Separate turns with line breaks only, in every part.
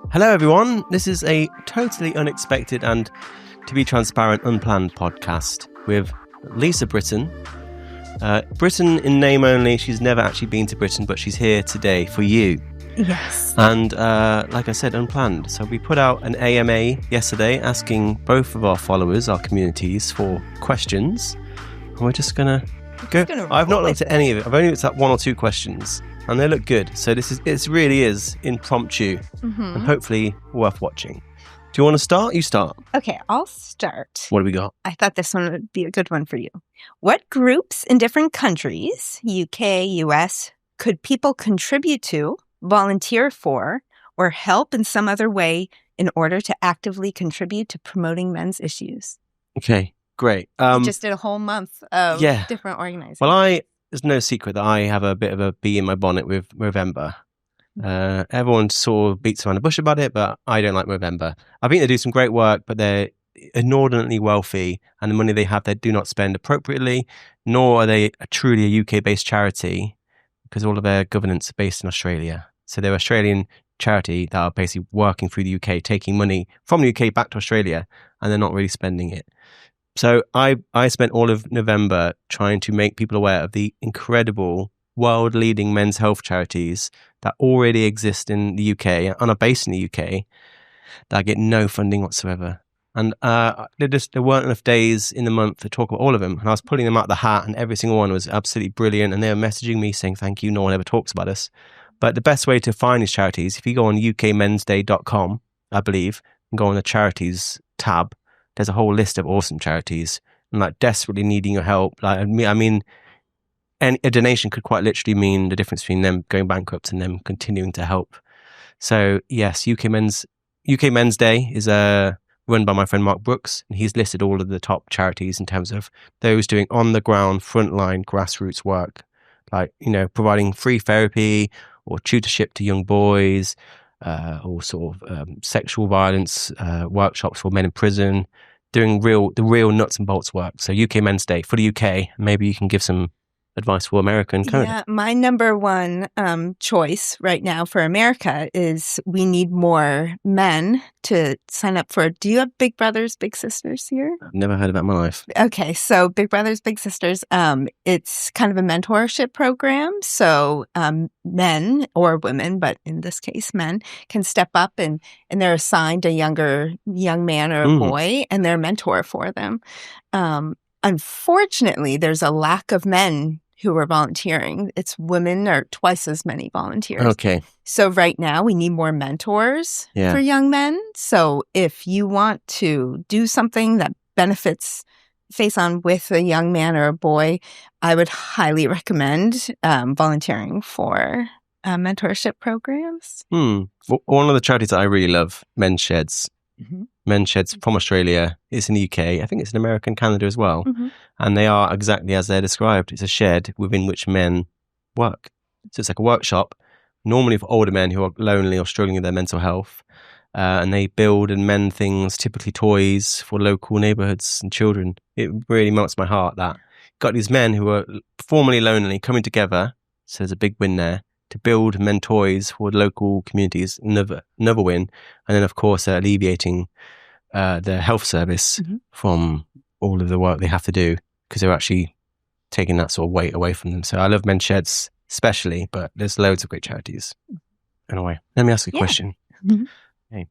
Hello everyone, this is a totally unexpected and, to be transparent, unplanned podcast with Lisa Britton. Britton in name only, she's never actually been to Britain, but she's here today for you.
Yes.
And like I said, unplanned. So we put out an AMA yesterday asking both of our followers, our communities, for questions. And we're just going to go. I've not looked at any of it. I've only looked at one or two questions. And they look good. So it really is impromptu and hopefully worth watching. Do you want to start? You start.
Okay, I'll start.
What do we got?
I thought this one would be a good one for you. What groups in different countries, UK, US, could people contribute to, volunteer for, or help in some other way in order to actively contribute to promoting men's issues?
Okay, great.
We just did a whole month of different organizations.
Well, there's no secret that I have a bit of a bee in my bonnet with Movember. Everyone sort of beats around the bush about it, but I don't like Movember. I think they do some great work, but they're inordinately wealthy, and the money they have, they do not spend appropriately, nor are they truly a UK-based charity, because all of their governance are based in Australia. So they're an Australian charity that are basically working through the UK, taking money from the UK back to Australia, and they're not really spending it. So I spent all of November trying to make people aware of the incredible world-leading men's health charities that already exist in the UK and are based in the UK that get no funding whatsoever. And there weren't enough days in the month to talk about all of them. And I was pulling them out of the hat, and every single one was absolutely brilliant. And they were messaging me saying, thank you, no one ever talks about us. But the best way to find these charities, if you go on ukmensday.com, I believe, and go on the charities tab, there's a whole list of awesome charities and like desperately needing your help. Like, I mean, a donation could quite literally mean the difference between them going bankrupt and them continuing to help. So yes, UK Men's Day is run by my friend Mark Brooks, and he's listed all of the top charities in terms of those doing on the ground, frontline, grassroots work, like, you know, providing free therapy or tutorship to young boys, or sort of sexual violence workshops for men in prison, doing the real nuts and bolts work. So UK Men's Day for the UK. Maybe you can give some advice for America and Canada.
Yeah, my number one choice right now for America is we need more men to sign up for. Do you have Big Brothers, Big Sisters here?
I've never heard about my life.
Okay, so Big Brothers, Big Sisters, it's kind of a mentorship program. So men or women, but in this case, men, can step up and they're assigned a young man or a boy, and they're a mentor for them. Unfortunately, there's a lack of men who are volunteering. It's women are twice as many volunteers.
Okay.
So right now we need more mentors for young men. So if you want to do something that benefits face on with a young man or a boy, I would highly recommend volunteering for mentorship programs.
One of the charities that I really love, Men's Sheds. Men's Sheds from Australia. It's in the UK. I think it's in America and Canada as well. And they are exactly as they're described. It's a shed within which men work. So it's like a workshop, normally for older men who are lonely or struggling with their mental health. And they build and mend things, typically toys for local neighborhoods and children. It really melts my heart that got these men who are formerly lonely coming together. So there's a big win there. To build and mend toys for local communities, another win. And then, of course, alleviating the health service from all of the work they have to do, because they're actually taking that sort of weight away from them. So I love Men's Sheds especially, but there's loads of great charities. Anyway, let me ask you a question. Okay. You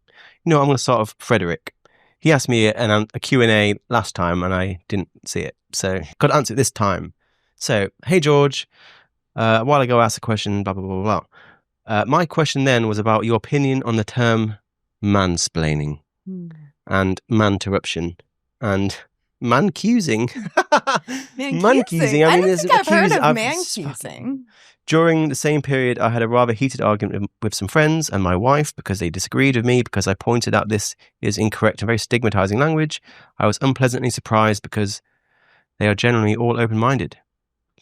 know, I'm going to start off Frederick. He asked me a Q&A last time and I didn't see it. So got to answer it this time. So, hey, George. A while ago, I asked a question, blah, blah, blah, blah, blah. My question then was about your opinion on the term mansplaining and manterruption and mancusing.
Mancusing? I don't think I've heard of mancusing.
During the same period, I had a rather heated argument with some friends and my wife because they disagreed with me because I pointed out this is incorrect and very stigmatizing language. I was unpleasantly surprised because they are generally all open-minded.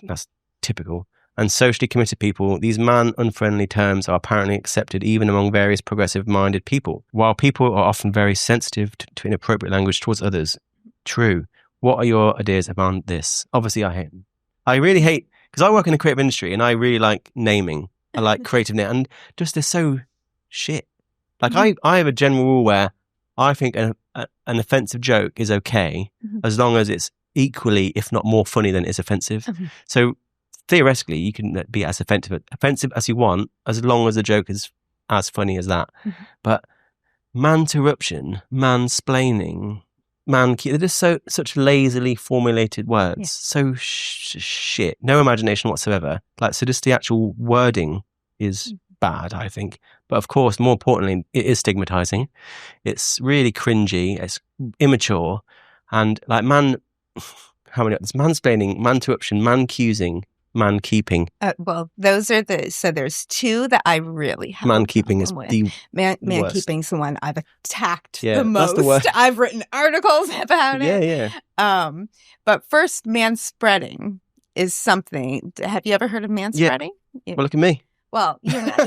That's typical. And socially committed people, these man-unfriendly terms are apparently accepted even among various progressive-minded people, while people are often very sensitive to inappropriate language towards others. True. What are your ideas about this? Obviously, I really hate, because I work in the creative industry and I really like naming. I like creative name, and just they're so shit. Like I have a general rule where I think an offensive joke is okay as long as it's equally, if not more funny than it's offensive. So theoretically, you can be as offensive as you want, as long as the joke is as funny as that. But manterruption, mansplaining, they're just such lazily formulated words. So shit. No imagination whatsoever. Like, so just the actual wording is bad, I think. But of course, more importantly, it is stigmatizing. It's really cringy. It's immature. And like it's mansplaining, manterruption, man-accusing, man-keeping.
Well, those are so there's two that I really have.
Man-keeping is the
Man-keeping's the one I've attacked the most.
That's the worst.
I've written articles about it.
Yeah.
But first, manspreading is something. Have you ever heard of manspreading?
Well, look at me.
Well, you're not.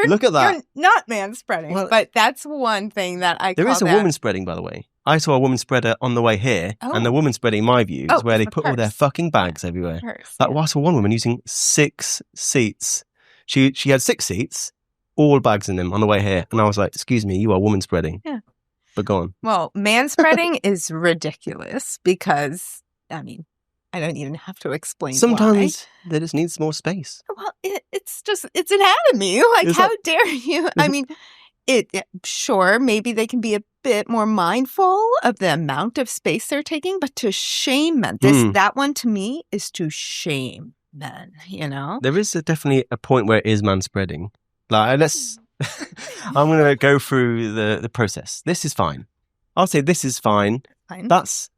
Look at that.
You're not manspreading, but that's one thing that I call
There is a woman spreading, by the way. I saw a woman spreader on the way here, and the woman spreading, my view, is where they put all their fucking bags everywhere. I saw one woman using 6 seats. She had 6 seats, all bags in them on the way here. And I was like, excuse me, you are woman spreading.
Yeah.
But go on.
Well, manspreading is ridiculous because, I mean, I don't even have to explain
Sometimes they just need more space.
Well, it's anatomy. Like, how dare you? I mean, sure, maybe they can be a bit more mindful of the amount of space they're taking, but to shame men, that one to me is to shame men, you know?
There is definitely a point where it is manspreading. Like, I'm going to go through the process. This is fine. I'll say this is fine. This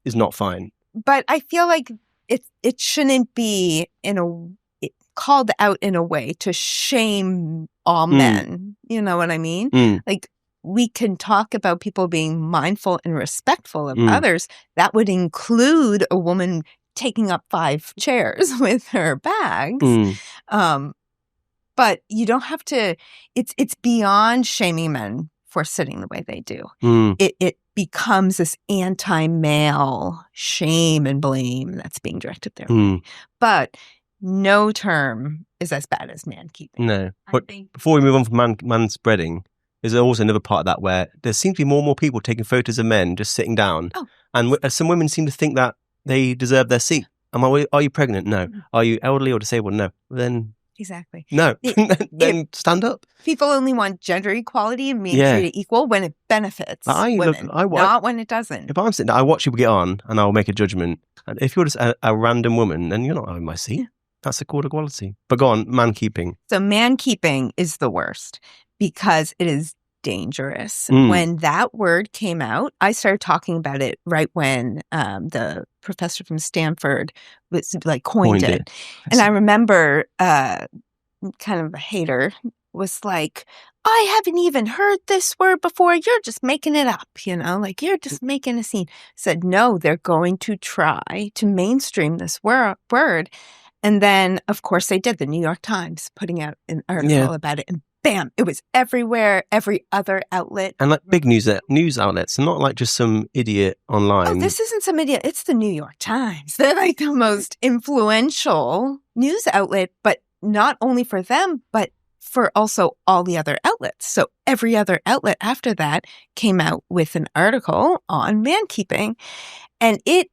is not fine.
But I feel like it shouldn't be called out in a way to shame all men. You know what I mean? Like, we can talk about people being mindful and respectful of others. That would include a woman taking up 5 chairs with her bags. But you don't have to. It's beyond shaming men for sitting the way they do. It becomes this anti-male shame and blame that's being directed their way. But no term is as bad as man-keeping.
No. But before we move on from man-spreading, there's also another part of that where there seems to be more and more people taking photos of men just sitting down. And some women seem to think that they deserve their seat. Are you pregnant? No. Are you elderly or disabled? No. Then...
Exactly.
No. Then stand up.
People only want gender equality and being treated equal when it benefits women, not when it doesn't.
If I'm sitting there, I watch people get on and I'll make a judgment. And if you're just a random woman, then you're not having my seat. That's a called equality. But go on, man-keeping.
So man-keeping is the worst because it is dangerous. When that word came out, I started talking about it right when the professor from Stanford was coined it. And I remember kind of a hater was like, I haven't even heard this word before. You're just making it up, like you're just making a scene. Said, no, they're going to try to mainstream this word. And then, of course, they did. The New York Times putting out an article about it. And bam, it was everywhere, every other outlet.
And like big news outlets, and not like just some idiot online.
Oh, this isn't some idiot. It's the New York Times. They're like the most influential news outlet, but not only for them, but for also all the other outlets. So every other outlet after that came out with an article on man-keeping. And it's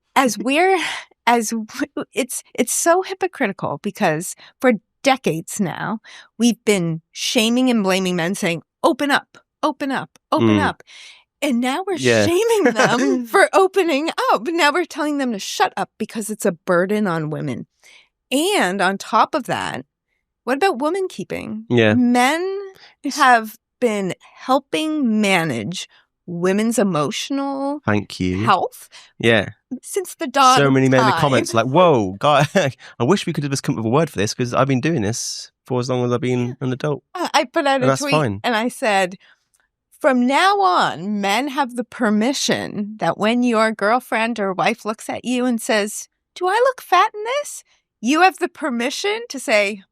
so hypocritical because for decades now, we've been shaming and blaming men, saying, open up, open up, open up. And now we're shaming them for opening up. Now we're telling them to shut up because it's a burden on women. And on top of that, what about woman keeping? Men have been helping manage women's emotional health. Since the dawn
so many
of
men in the
time.
comments like, whoa, God, I wish we could have just come up with a word for this because I've been doing this for as long as I've been an adult.
I put out a tweet and I said, from now on, men have the permission that when your girlfriend or wife looks at you and says, do I look fat in this? You have the permission to say,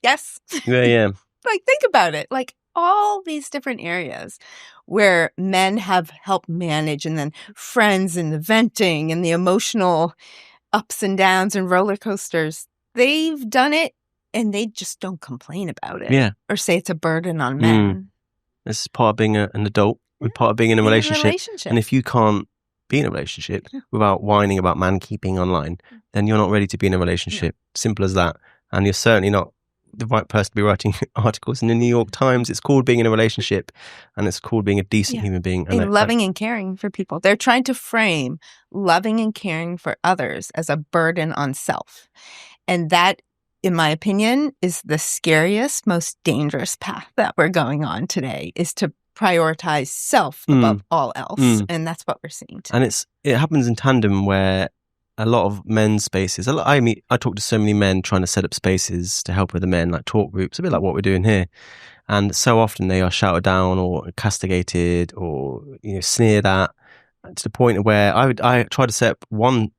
yes.
Yeah.
Like, think about it. Like, all these different areas where men have helped manage, and then friends and the venting and the emotional ups and downs and roller coasters, they've done it And they just don't complain about it.
Yeah.
Or say it's a burden on men.
This is part of being an adult, part of being in a relationship. And if you can't be in a relationship without whining about mankeeping online, then you're not ready to be in a relationship. Simple as that. And you're certainly not the right person to be writing articles in the New York Times. It's called being in a relationship, and it's called being a decent human being.
And loving and caring for people. They're trying to frame loving and caring for others as a burden on self. And that, in my opinion, is the scariest, most dangerous path that we're going on today, is to prioritize self above all else. And that's what we're seeing today.
And it happens in tandem where a lot of men's spaces, I talk to so many men trying to set up spaces to help with the men, like talk groups, a bit like what we're doing here. And so often they are shouted down or castigated or sneered at, to the point where I tried to set up one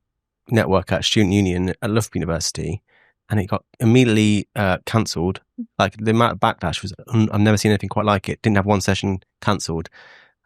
network at Student Union at Loughborough University, and it got immediately cancelled. Like, the amount of backlash was, I've never seen anything quite like it. Didn't have one session cancelled.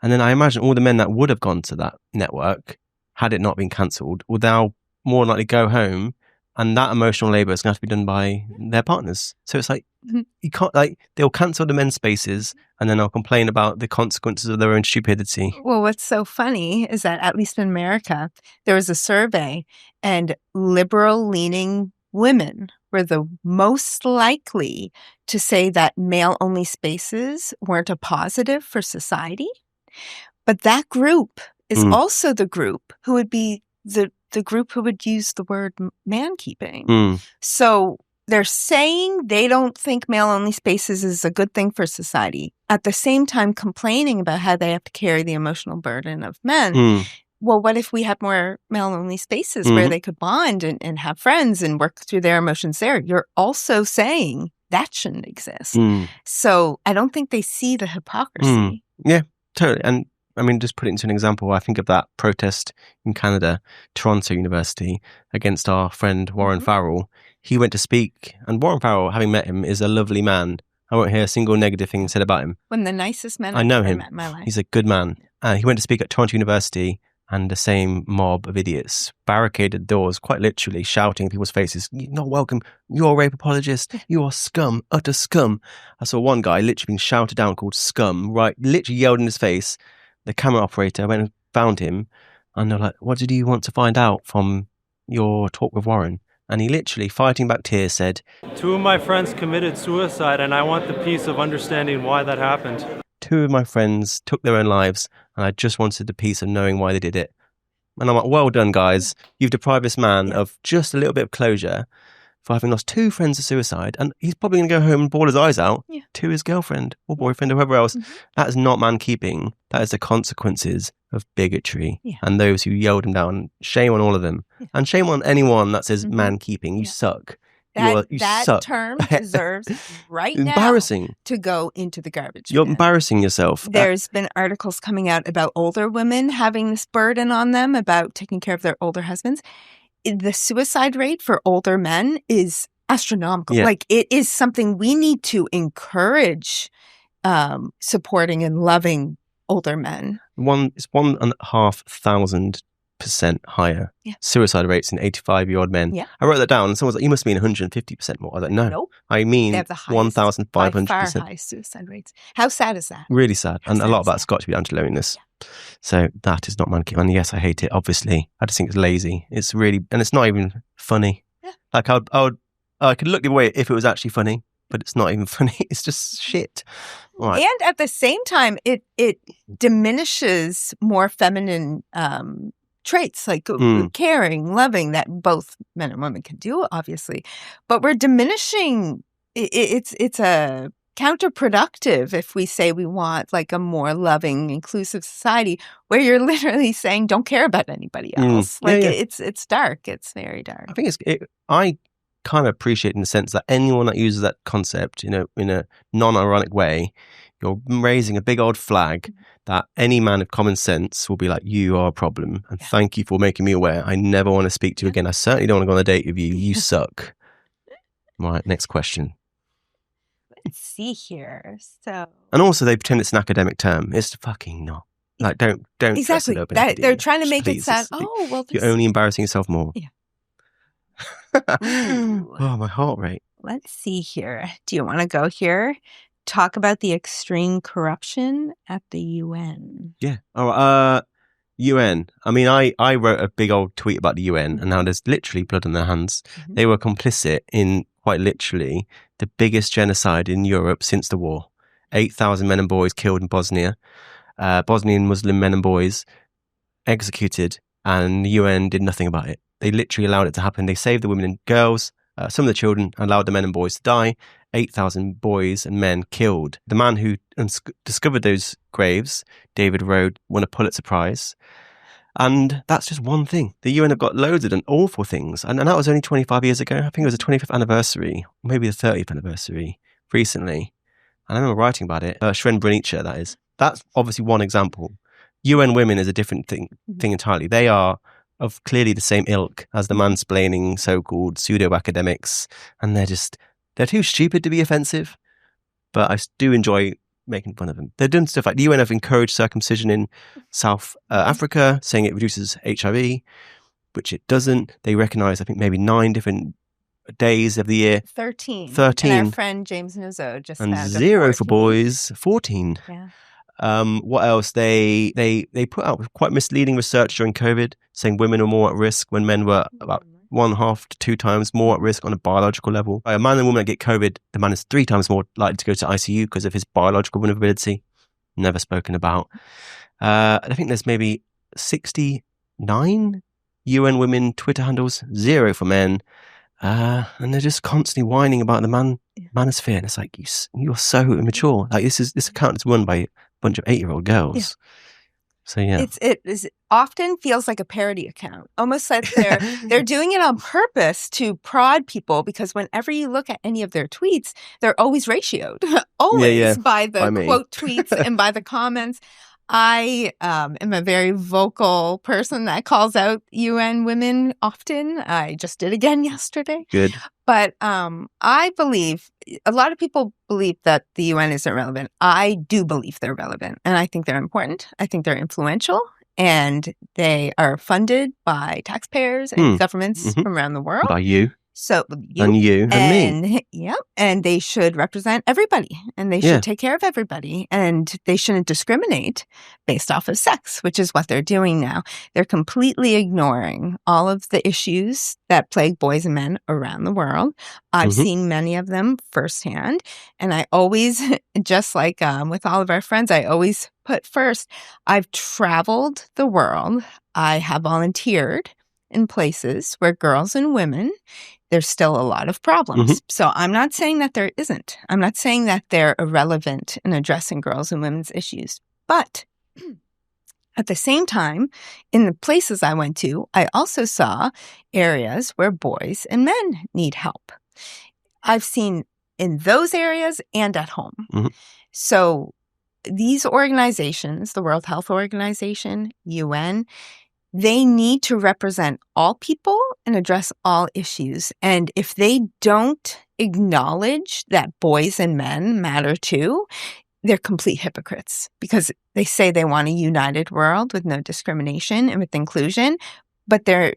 And then I imagine all the men that would have gone to that network, had it not been cancelled, would now more than likely go home, and that emotional labour is going to have to be done by their partners. So it's like, you can't, like, they'll cancel the men's spaces and then they'll complain about the consequences of their own stupidity.
Well, what's so funny is that, at least in America, there was a survey, and liberal-leaning women were the most likely to say that male-only spaces weren't a positive for society. But that group is also the group who would be the group who would use the word mankeeping. So they're saying they don't think male-only spaces is a good thing for society, at the same time complaining about how they have to carry the emotional burden of men. Well, what if we had more male-only spaces where they could bond and have friends and work through their emotions there? You're also saying that shouldn't exist. So I don't think they see the hypocrisy.
Yeah, totally. And I mean, just put it into an example. I think of that protest in Canada, Toronto University, against our friend Warren Farrell. He went to speak, and Warren Farrell, having met him, is a lovely man. I won't hear a single negative thing said about him.
One of the nicest men
I know
I've ever
him.
met in my life.
He's a good man. He went to speak at Toronto University, and the same mob of idiots barricaded doors, quite literally shouting in people's faces, "You're not welcome. You're a rape apologist. You are scum, utter scum." I saw one guy literally being shouted down called scum, right? Literally yelled in his face. The camera operator went and found him, and they're like, "What did you want to find out from your talk with Warren?" And he literally, fighting back tears, said,
"2 of my friends committed suicide, and I want the peace of understanding why that happened.
2 of my friends took their own lives, and I just wanted the peace of knowing why they did it." And I'm like, well done, guys. You've deprived this man of just a little bit of closure for having lost 2 friends to suicide, and he's probably going to go home and bawl his eyes out to his girlfriend or boyfriend or whoever else. That is not mankeeping. That is the consequences of bigotry and those who yelled him down. Shame on all of them. And shame on anyone that says mankeeping. You suck.
That
suck.
term deserves right
embarrassing.
Now to go into the garbage
You're
bin.
embarrassing yourself.
There's been articles coming out about older women having this burden on them about taking care of their older husbands. The suicide rate for older men is astronomical. Like, it is something we need to encourage, supporting and loving older men.
It's 1,500% higher suicide rates in 85-year-old men. I wrote that down, and someone was like, "You must mean 150% more." I was like, "No,
nope.
I mean 1,500%.
By far highest suicide rates. How sad is that?
Really sad. And a lot of that's got to be down to loneliness. So that is not mankeeping. And yes, I hate it, obviously. I just think it's lazy. It's really, and it's not even funny. Like, I could look the way if it was actually funny, but it's not even funny. It's just shit. Right.
And at the same time, it diminishes more feminine traits like caring, loving, that both men and women can do, obviously. But we're diminishing. It's a counterproductive if we say we want like a more loving, inclusive society where you're literally saying don't care about anybody else. It's dark. It's very dark.
I think I kind of appreciate in the sense that anyone that uses that concept, in a non-ironic way, you're raising a big old flag that any man of common sense will be like, "You are a problem, and thank you for making me aware. I never want to speak to you again. I certainly don't want to go on a date with you. You suck." Right, next question.
Let's see here. So,
and also they pretend it's an academic term. It's fucking not. Like, don't
exactly.
They're
trying to make it sound. Oh well,
you're only embarrassing yourself more.
Yeah.
Oh, my heart rate.
Let's see here. Do you want to go here? Talk about the extreme corruption at the UN.
Yeah. All right. UN. I mean, I wrote a big old tweet about the UN and now there's literally blood on their hands. Mm-hmm. They were complicit in, quite literally, the biggest genocide in Europe since the war. 8,000 men and boys killed in Bosnia. Bosnian Muslim men and boys executed, and the UN did nothing about it. They literally allowed it to happen. They saved the women and girls, some of the children, allowed the men and boys to die. 8,000 boys and men killed. The man who discovered those graves, David Rode, won a Pulitzer Prize. And that's just one thing. The UN have got loads of them, awful things. And that was only 25 years ago. I think it was the 25th anniversary, maybe the 30th anniversary recently. And I remember writing about it. Srebrenica, that is. That's obviously one example. UN Women is a different thing entirely. They are of clearly the same ilk as the mansplaining so-called pseudo-academics. And they're too stupid to be offensive. But I do enjoy making fun of them. They're doing stuff like the UN have encouraged circumcision in South Africa, saying it reduces HIV, which it doesn't. They recognize, I think, maybe 9 different days of the year.
13.
13.
And our friend James Nuzzo just
and
found
0 for boys, 14.
Yeah.
What else? They put out quite misleading research during COVID, saying women are more at risk when men were about 1.5 to 2 times more at risk on a biological level. A man and woman that get COVID, the man is 3 times more likely to go to ICU because of his biological vulnerability. Never spoken about. I think there's maybe 69 UN Women Twitter handles, 0 for men. And they're just constantly whining about the manosphere. And it's like, you're so immature. Like this account is run by a bunch of 8-year-old girls. Yeah. So yeah,
it often feels like a parody account, almost like they're doing it on purpose to prod people, because whenever you look at any of their tweets, they're always ratioed, by the quote tweets and by the comments. I am a very vocal person that calls out UN Women often. I just did again yesterday.
Good.
But I believe, a lot of people believe that the UN isn't relevant. I do believe they're relevant, and I think they're important. I think they're influential, and they are funded by taxpayers and governments from around the world.
By you.
So
you and me.
Yep. And they should represent everybody, and they should take care of everybody, and they shouldn't discriminate based off of sex, which is what they're doing now. They're completely ignoring all of the issues that plague boys and men around the world. I've seen many of them firsthand, and I always, just like with all of our friends, I always put first, I've traveled the world. I have volunteered in places where girls and women, there's still a lot of problems. So I'm not saying that there isn't. I'm not saying that they're irrelevant in addressing girls and women's issues. But at the same time, in the places I went to, I also saw areas where boys and men need help. I've seen in those areas and at home. So these organizations, the World Health Organization, UN, they need to represent all people and address all issues. And if they don't acknowledge that boys and men matter too, they're complete hypocrites, because they say they want a united world with no discrimination and with inclusion, but they're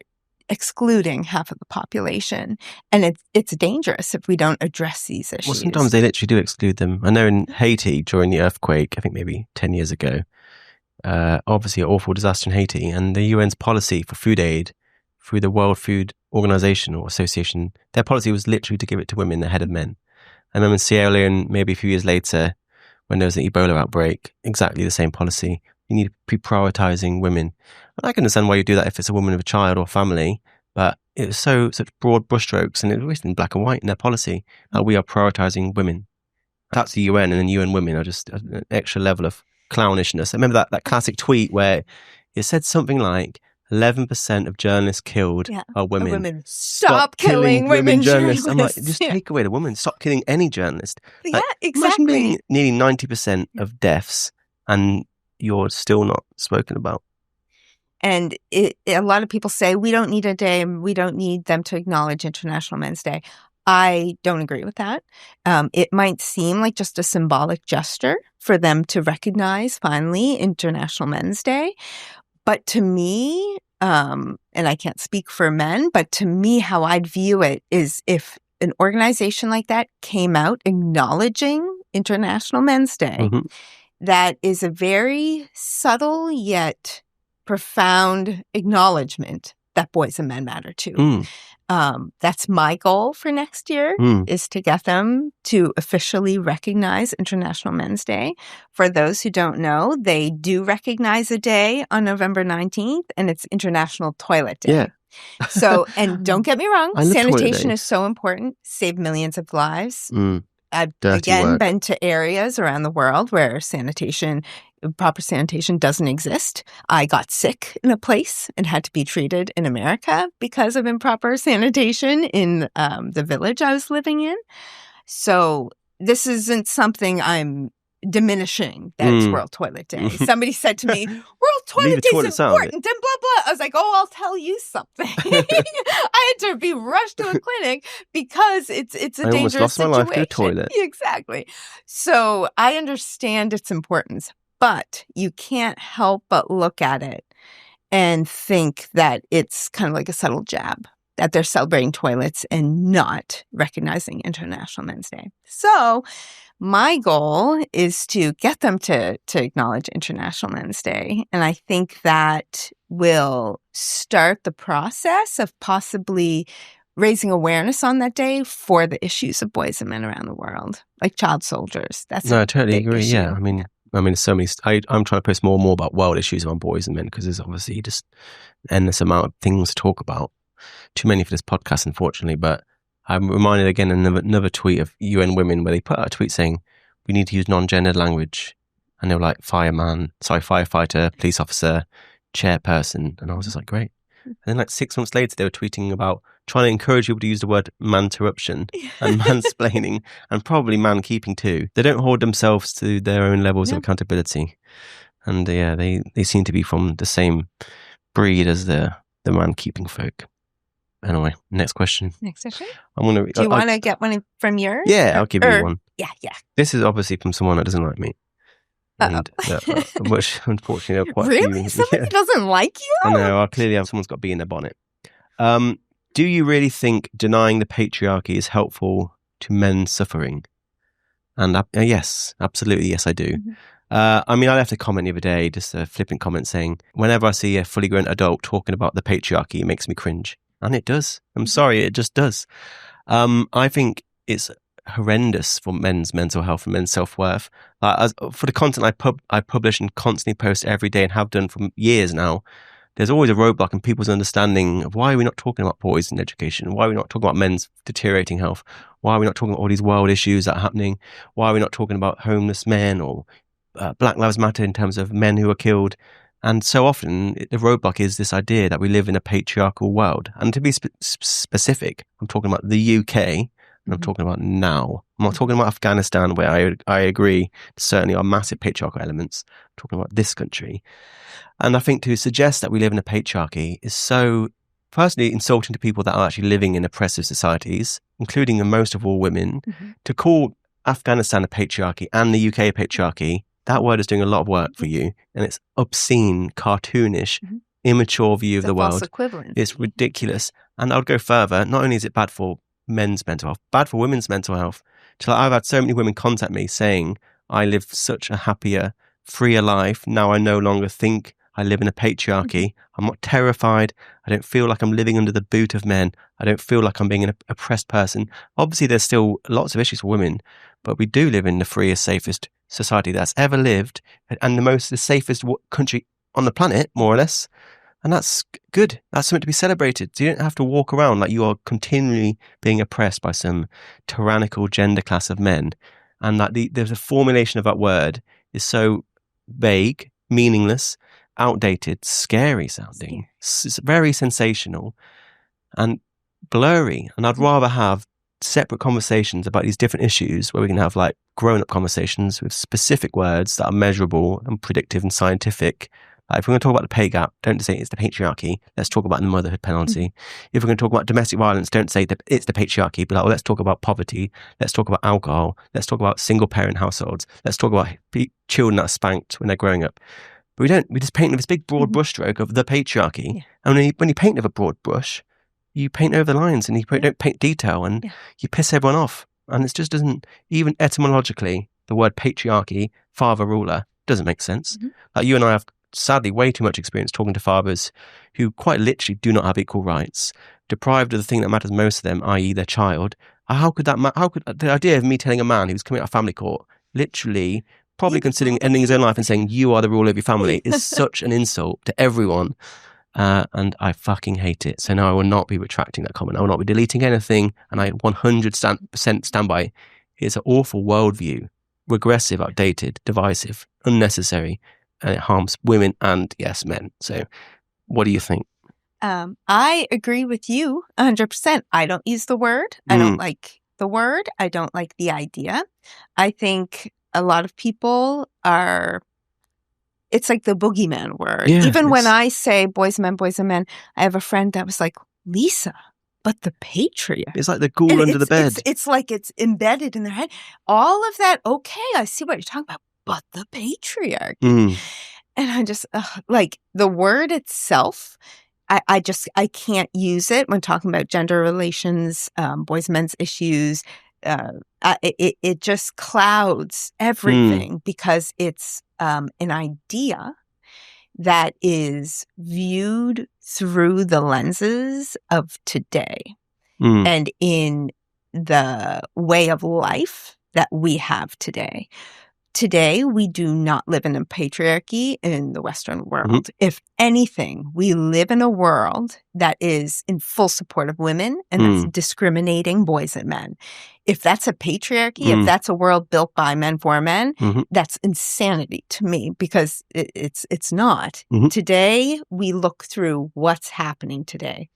excluding half of the population. And it's dangerous if we don't address these issues.
Well, sometimes they literally do exclude them. I know in Haiti during the earthquake, I think maybe 10 years ago, obviously an awful disaster in Haiti, and the UN's policy for food aid through the World Food Organization or Association, their policy was literally to give it to women ahead of men. I remember in Sierra Leone, maybe a few years later, when there was an Ebola outbreak, exactly the same policy. You need to be prioritizing women. And I can understand why you do that if it's a woman with a child or family, but it was such broad brushstrokes, and it was written in black and white in their policy that we are prioritizing women. That's the UN, and then UN Women are just an extra level of clownishness. I remember that classic tweet where it said something like 11% of journalists killed are women.
Stop killing women journalists.
I'm like, just take away the woman. Stop killing any journalist.
Yeah, exactly.
Imagine being nearly 90% of deaths and you're still not spoken about.
And a lot of people say, we don't need a day, and we don't need them to acknowledge International Men's Day. I don't agree with that. It might seem like just a symbolic gesture for them to recognize, finally, International Men's Day. But to me, and I can't speak for men, but to me, how I'd view it is if an organization like that came out acknowledging International Men's Day, that is a very subtle yet profound acknowledgement that boys and men matter too. That's my goal for next year, is to get them to officially recognize International Men's Day. For those who don't know, they do recognize a day on November 19th, and it's International Toilet Day.
Yeah.
So, and don't get me wrong,
I love toilet
sanitation
days.
is so important, save millions of lives. I've
Dirty
again
work.
been to areas around the world where proper sanitation doesn't exist. I got sick in a place and had to be treated in America because of improper sanitation in the village I was living in. So this isn't something I'm diminishing that it's World Toilet Day. Somebody said to me, World Toilet Day is important and blah, blah. I was like, oh, I'll tell you something. I had to be rushed to a clinic because it's a dangerous situation. I almost lost my life to a toilet. Exactly. So I understand its importance, but you can't help but look at it and think that it's kind of like a subtle jab, that they're celebrating toilets and not recognizing International Men's Day. So my goal is to get them to acknowledge International Men's Day. And I think that will start the process of possibly raising awareness on that day for the issues of boys and men around the world, like child soldiers. I
totally agree. Issue. Yeah. I mean, there's so many. I'm trying to post more and more about world issues on boys and men because there's obviously just endless amount of things to talk about. Too many for this podcast, unfortunately, but I'm reminded again another tweet of UN Women where they put out a tweet saying we need to use non-gendered language, and they were like firefighter, police officer, chairperson, and I was just like, great. And then like 6 months later, they were tweeting about trying to encourage people to use the word manterruption and mansplaining and probably mankeeping too. They don't hold themselves to their own levels of accountability, and they seem to be from the same breed as the mankeeping folk. Anyway, next question.
Do you want to get one from yours?
Yeah, I'll give you one.
Yeah.
This is obviously from someone that doesn't like me. Which unfortunately are quite
really? Somebody doesn't like you?
I know. Clearly someone's got a bee in their bonnet. Do you really think denying the patriarchy is helpful to men suffering? And yes, absolutely. Yes, I do. I mean, I left a comment the other day, just a flippant comment saying, whenever I see a fully grown adult talking about the patriarchy, it makes me cringe. And it does. I'm sorry, it just does. I think it's horrendous for men's mental health and men's self-worth. For the content I publish and constantly post every day and have done for years now, there's always a roadblock in people's understanding of why are we not talking about boys in education? Why are we not talking about men's deteriorating health? Why are we not talking about all these world issues that are happening? Why are we not talking about homeless men or Black Lives Matter in terms of men who are killed? And so often the roadblock is this idea that we live in a patriarchal world. And to be specific, I'm talking about the UK and I'm talking about now. I'm not talking about Afghanistan, where I agree certainly are massive patriarchal elements. I'm talking about this country. And I think to suggest that we live in a patriarchy is so personally insulting to people that are actually living in oppressive societies, including and most of all women. To call Afghanistan a patriarchy and the UK a patriarchy, that word is doing a lot of work for you, and it's obscene, cartoonish, immature view of the world. It's ridiculous. And I would go further. Not only is it bad for men's mental health, bad for women's mental health. I've had so many women contact me saying, I live such a happier, freer life. Now I no longer think I live in a patriarchy. I'm not terrified. I don't feel like I'm living under the boot of men. I don't feel like I'm being an oppressed person. Obviously, there's still lots of issues for women, but we do live in the freest, safest society that's ever lived, and the safest country on the planet, more or less. And that's good. That's something to be celebrated. So you don't have to walk around like you are continually being oppressed by some tyrannical gender class of men. And that the formulation of that word is so vague, meaningless, outdated, scary sounding. It's very sensational and blurry. And I'd rather have separate conversations about these different issues where we can have like grown-up conversations with specific words that are measurable and predictive and scientific. Like if we're going to talk about the pay gap, don't say it's the patriarchy. Let's talk about the motherhood penalty. If we're going to talk about domestic violence, don't say that it's the patriarchy, but let's talk about poverty. Let's talk about alcohol. Let's talk about single-parent households. Let's talk about children that are spanked when they're growing up. But we don't. We just paint with this big broad brushstroke of the patriarchy. Yeah. And when you paint with a broad brush, you paint over the lines and you don't paint detail, and you piss everyone off. And it just doesn't, even etymologically, the word patriarchy, father ruler, doesn't make sense. Mm-hmm. Like you and I have sadly way too much experience talking to fathers who quite literally do not have equal rights, deprived of the thing that matters most to them, i.e. their child. How could the idea of me telling a man who's coming out of family court, literally probably considering ending his own life and saying you are the ruler of your family, is such an insult to everyone. And I fucking hate it. So now I will not be retracting that comment. I will not be deleting anything. And I 100% stand by. It's an awful worldview, regressive, outdated, divisive, unnecessary, and it harms women and, yes, men. So what do you think?
I agree with you 100%. I don't use the word. I don't like the word. I don't like the idea. I think a lot of people are... It's like the boogeyman word. Yeah, even when I say boys and men, I have a friend that was like, Lisa, but the patriarchy.
It's like the ghoul under the bed.
It's like it's embedded in their head. All of that, okay, I see what you're talking about, but the patriarchy. And I just, like, the word itself, I can't use it when talking about gender relations, boys and men's issues. It just clouds everything because it's an idea that is viewed through the lenses of today and in the way of life that we have today. Today, we do not live in a patriarchy in the Western world. If anything, we live in a world that is in full support of women and that's discriminating boys and men. If that's a patriarchy, if that's a world built by men for men, that's insanity to me because it's not. Today, we look through what's happening today.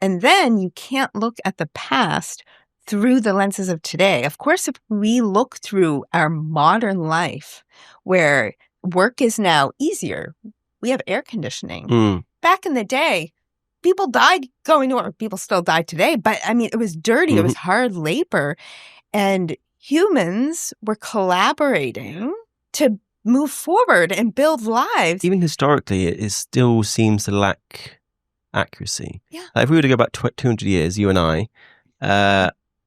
And then you can't look at the past through the lenses of today. Of course, if we look through our modern life where work is now easier, we have air conditioning. Back in the day, people died going to work. People still die today. But I mean, it was dirty. It was hard labor. And humans were collaborating to move forward and build lives.
Even historically, it still seems to lack accuracy.
Yeah.
Like if we were to go back 200 years, you and I,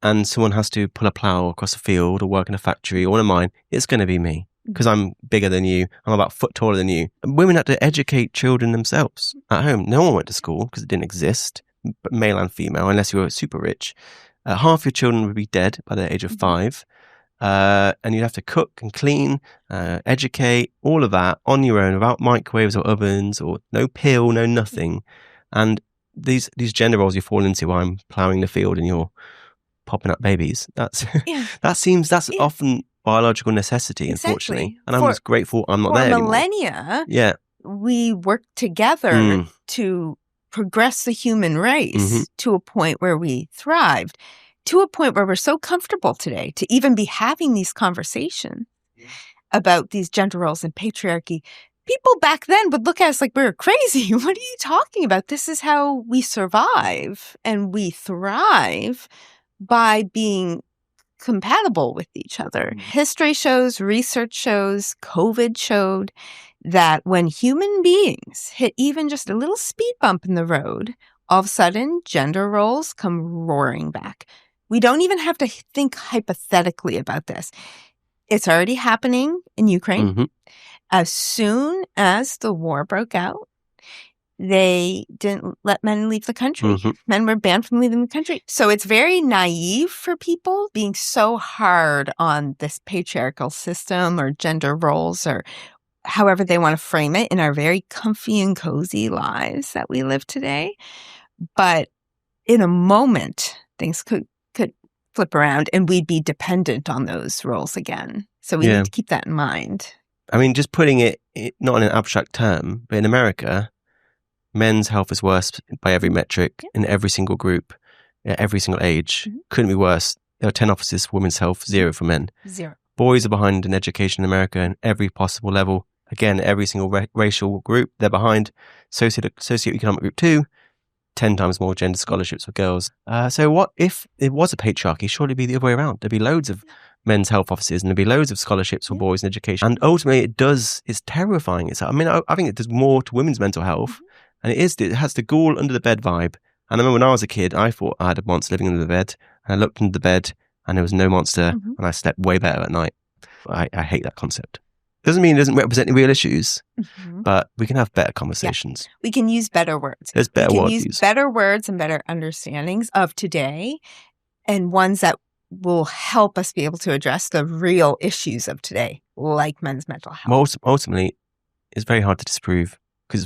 and someone has to pull a plow across a field or work in a factory or in a mine, it's going to be me because I'm bigger than you. I'm about a foot taller than you. And women had to educate children themselves at home. No one went to school because it didn't exist, male and female, unless you were super rich. Half your children would be dead by the age of 5. And you'd have to cook and clean, educate, all of that on your own without microwaves or ovens or no pill, no nothing. And these gender roles you fall into while I'm ploughing the field and you're popping up babies. That's often biological necessity, unfortunately. And I'm just grateful I'm not there anymore.
For millennia, we worked together to progress the human race to a point where we thrived, to a point where we're so comfortable today to even be having these conversations about these gender roles and patriarchy. People back then would look at us like we were crazy. What are you talking about? This is how we survive and we thrive by being compatible with each other. History shows, research shows, COVID showed that when human beings hit even just a little speed bump in the road, all of a sudden gender roles come roaring back. We don't even have to think hypothetically about this. It's already happening in Ukraine. As soon as the war broke out, they didn't let men leave the country. Men were banned from leaving the country. So it's very naive for people being so hard on this patriarchal system or gender roles or however they want to frame it in our very comfy and cozy lives that we live today. But in a moment, things could flip around and we'd be dependent on those roles again. So we need to keep that in mind.
I mean, just putting it not in an abstract term, but in America, men's health is worse by every metric in every single group, at every single age. Couldn't be worse. There are 10 officers for women's health, 0 for men.
0.
Boys are behind in education in America in every possible level. Again, every single racial group, they're behind. Socioeconomic group 2, 10 times more gender scholarships for girls. So what if it was a patriarchy? Surely it'd be the other way around. There'd be loads of men's health offices, and there'll be loads of scholarships for boys in education. And ultimately, it's terrifying. I think it does more to women's mental health, and it has the ghoul under the bed vibe. And I remember when I was a kid, I thought I had a monster living under the bed, and I looked under the bed, and there was no monster, and I slept way better at night. I hate that concept. Doesn't mean it doesn't represent the real issues, but we can have better conversations.
Yeah. We can use better words.
There's better words. We can
use better words and better understandings of today, and ones that will help us be able to address the real issues of today, like men's mental health.
Well, ultimately, it's very hard to disprove because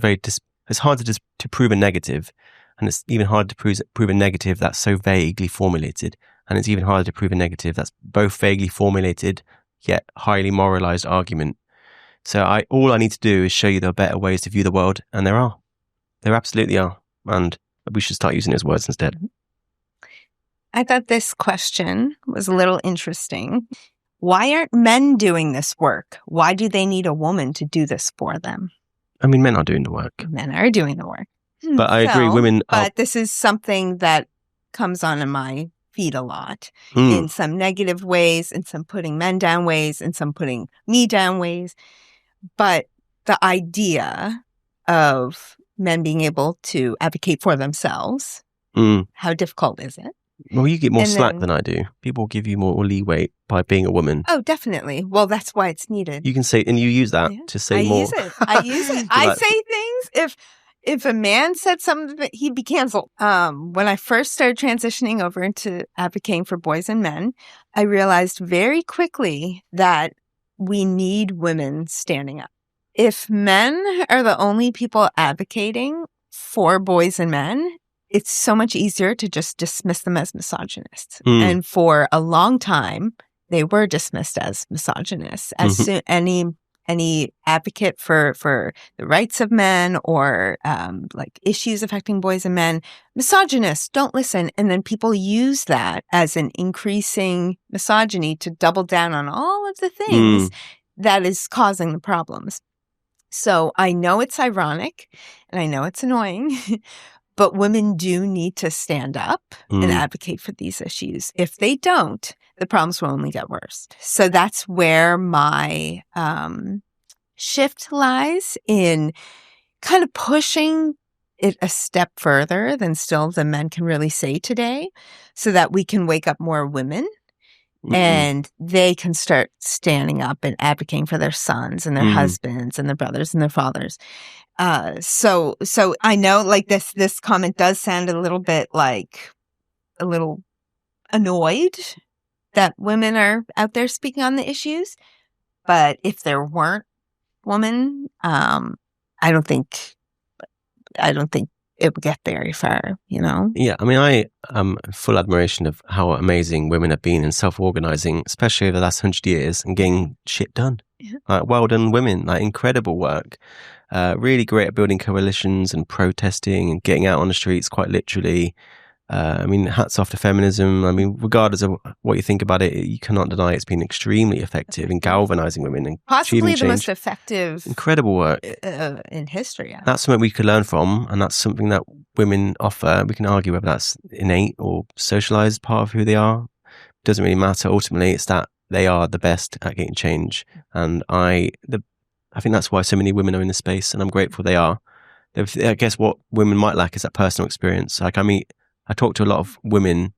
it's hard to prove a negative, and it's even harder to prove a negative that's so vaguely formulated, and it's even harder to prove a negative that's both vaguely formulated yet highly moralized argument. So all I need to do is show you there are better ways to view the world, and there are. There absolutely are, and we should start using those words instead.
I thought this question was a little interesting. Why aren't men doing this work? Why do they need a woman to do this for them?
I mean, men are doing the work.
Men are doing the work.
But I agree, women are.
But this is something that comes on in my feed a lot in some negative ways, in some putting men down ways, in some putting me down ways. But the idea of men being able to advocate for themselves, how difficult is it?
Well, you get more slack than I do. People give you more leeway by being a woman.
Oh, definitely. Well, that's why it's needed.
You can say, and you use that to say more.
I use it. I say things. If a man said something, he'd be canceled. When I first started transitioning over into advocating for boys and men, I realized very quickly that we need women standing up. If men are the only people advocating for boys and men, it's so much easier to just dismiss them as misogynists. And for a long time, they were dismissed as misogynists. As soon any advocate for the rights of men or like issues affecting boys and men, misogynists, don't listen. And then people use that as an increasing misogyny to double down on all of the things that is causing the problems. So I know it's ironic and I know it's annoying, but women do need to stand up and advocate for these issues. If they don't, the problems will only get worse. So that's where my shift lies, in kind of pushing it a step further than still the men can really say today, so that we can wake up more women and they can start standing up and advocating for their sons and their husbands and their brothers and their fathers. So I know, like, this comment does sound a little bit like a little annoyed that women are out there speaking on the issues, but if there weren't women, I don't think it would get very far, you know?
Yeah, I mean, I am full admiration of how amazing women have been in self-organizing, especially over the last 100 years, and getting shit done. Yeah. Like, well done, women. Like, incredible work. Really great at building coalitions and protesting and getting out on the streets, quite literally. I mean, hats off to feminism. I mean, regardless of what you think about it, you cannot deny it's been extremely effective in galvanizing women and
possibly the
change.
most effective,
incredible work
in history. Yeah.
That's something we could learn from, and that's something that women offer. We can argue whether that's innate or socialized part of who they are. It doesn't really matter. Ultimately, it's that they are the best at getting change, and I think that's why so many women are in the space, and I'm grateful they are. I guess what women might lack is that personal experience. Like, I talk to a lot of women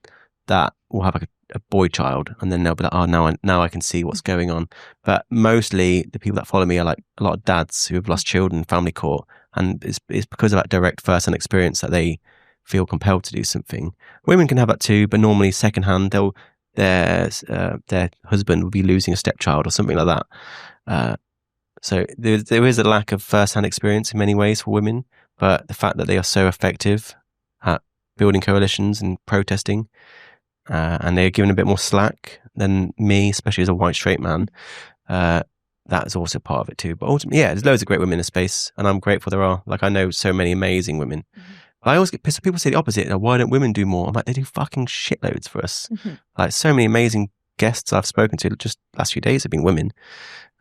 that will have like a boy child, and then they'll be like, oh, now I can see what's going on. But mostly the people that follow me are like a lot of dads who have lost children in family court, and it's because of that direct first-hand experience that they feel compelled to do something. Women can have that too, but normally secondhand, their husband will be losing a stepchild or something like that. So there is a lack of first-hand experience in many ways for women, but the fact that they are so effective at building coalitions and protesting, and they're given a bit more slack than me, especially as a white straight man, that is also part of it too. But ultimately, yeah, there's loads of great women in the space, and I'm grateful there are. Like, I know so many amazing women. But I always get pissed. People say the opposite. Why don't women do more? I'm like, they do fucking shitloads for us. Like, so many amazing guests I've spoken to just last few days have been women,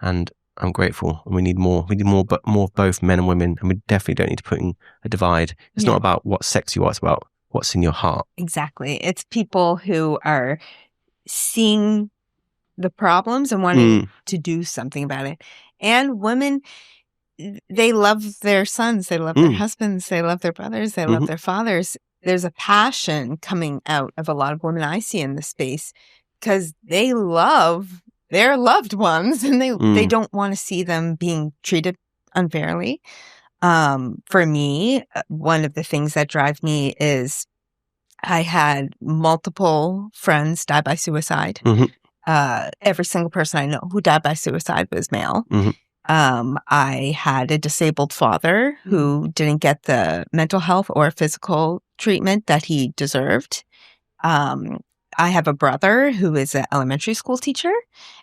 and I'm grateful. And we need more. We need more of both men and women, and we definitely don't need to put in a divide. It's not about what sex you are. It's about what's in your heart.
Exactly. It's people who are seeing the problems and wanting to do something about it. And women, they love their sons, they love their husbands, they love their brothers, they love their fathers. There's a passion coming out of a lot of women I see in this space because they love their loved ones and they don't want to see them being treated unfairly. For me, one of the things that drive me is I had multiple friends die by suicide. Every single person I know who died by suicide was male. I had a disabled father who didn't get the mental health or physical treatment that he deserved. I have a brother who is an elementary school teacher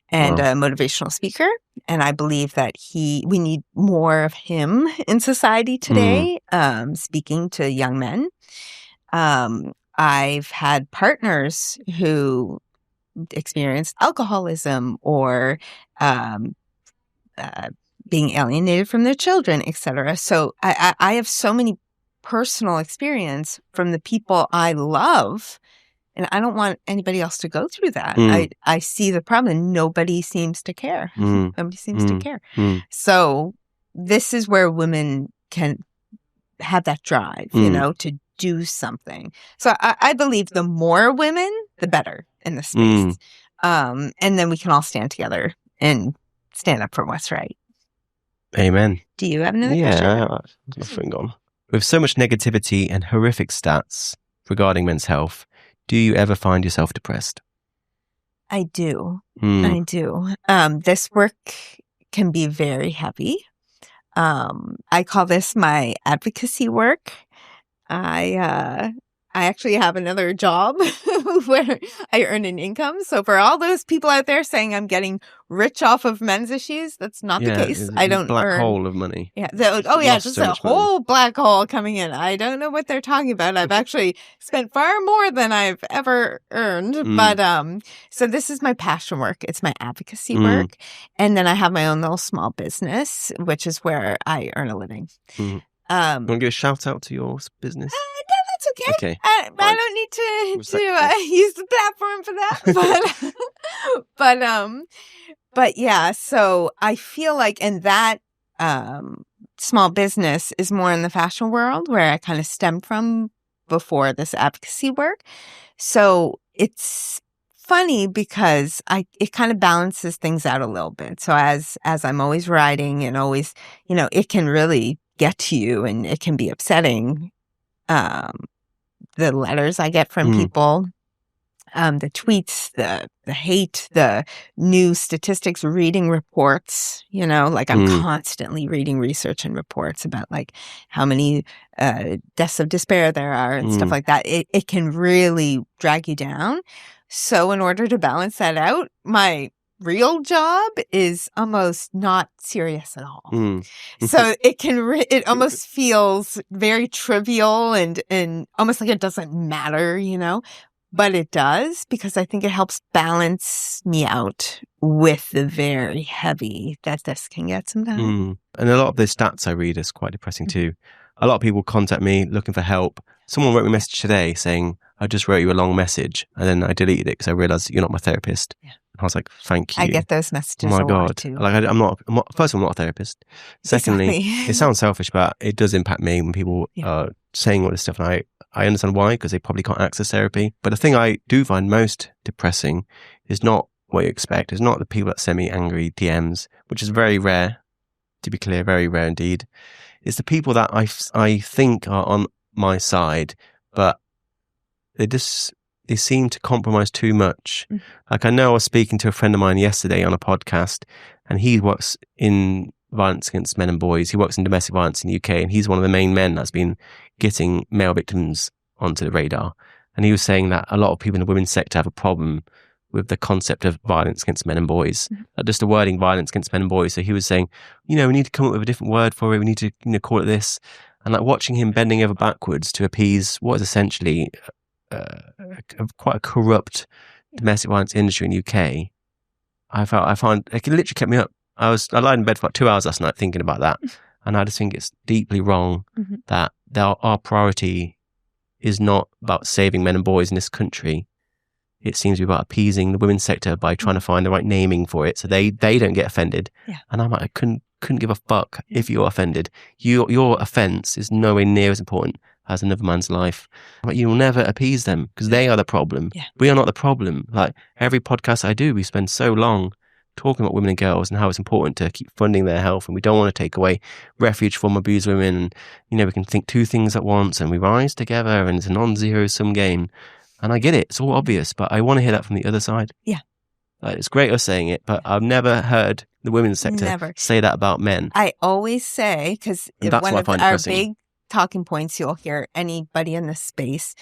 and a motivational speaker. And I believe that we need more of him in society today, speaking to young men. I've had partners who experienced alcoholism or being alienated from their children, etc. So I have so many personal experience from the people I love. And I don't want anybody else to go through that. I see the problem and nobody seems to care. Nobody seems to care. So this is where women can have that drive, to do something. So I believe the more women, the better in this space. And then we can all stand together and stand up for what's right.
Amen.
Do you have another question?
Yeah, my thing on. With so much negativity and horrific stats regarding men's health, do you ever find yourself depressed?
I do. I do. This work can be very heavy. I call this my advocacy work. I actually have another job where I earn an income. So for all those people out there saying I'm getting rich off of men's issues, that's not the case. I don't
black
earn.
hole of money.
Yeah. Just a whole black hole coming in. I don't know what they're talking about. I've actually spent far more than I've ever earned. But so this is my passion work. It's my advocacy work. And then I have my own little small business, which is where I earn a living. You
want to give a shout out to your business?
That's okay. I don't need to use the platform for that. But yeah, so I feel like in that small business is more in the fashion world where I kind of stemmed from before this advocacy work. So it's funny because it kind of balances things out a little bit. So as I'm always writing and always, it can really get to you and it can be upsetting. The letters I get from people, the tweets, the hate, the new statistics, reading reports, I'm constantly reading research and reports about like how many deaths of despair there are and stuff like that. It can really drag you down. So in order to balance that out, my real job is almost not serious at all. So it almost feels very trivial and almost like it doesn't matter, but it does because I think it helps balance me out with the very heavy that this can get sometimes.
And a lot of the stats I read is quite depressing too. A lot of people contact me looking for help. Someone wrote me a message today saying, I just wrote you a long message and then I deleted it because I realized you're not my therapist. Yeah. I was like, thank you.
I get those messages a lot too.
Like, first of all, I'm not a therapist. Secondly, it sounds selfish, but it does impact me when people are saying all this stuff. And I understand why, because they probably can't access therapy. But the thing I do find most depressing is not what you expect. It's not the people that send me angry DMs, which is very rare, to be clear, very rare indeed. It's the people that I think are on my side, but they seem to compromise too much. Like I know I was speaking to a friend of mine yesterday on a podcast and he works in violence against men and boys. He works in domestic violence in the UK and he's one of the main men that's been getting male victims onto the radar. And he was saying that a lot of people in the women's sector have a problem with the concept of violence against men and boys. Just the wording violence against men and boys. So he was saying, we need to come up with a different word for it. We need to call it this. And like watching him bending over backwards to appease what is essentially quite a corrupt domestic violence industry in the UK, I found it literally kept me up. I lied in bed for like 2 hours last night thinking about that, and I just think it's deeply wrong that our priority is not about saving men and boys in this country. it seems to be about appeasing the women's sector by trying to find the right naming for it so they don't get offended.
Yeah.
And I'm like, I couldn't give a fuck if you're offended. Your offense is nowhere near as important as another man's life. But you'll never appease them because they are the problem.
Yeah.
We are not the problem. Like every podcast I do, we spend so long talking about women and girls and how it's important to keep funding their health, and we don't want to take away refuge from abused women. And, you know, we can think two things at once and we rise together and it's a non-zero sum game. And I get it. It's all obvious, but I want to hear that from the other side.
Yeah.
It's great us saying it, but I've never heard the women's sector say that about men.
I always say, because one of our big talking points, you'll hear anybody in this space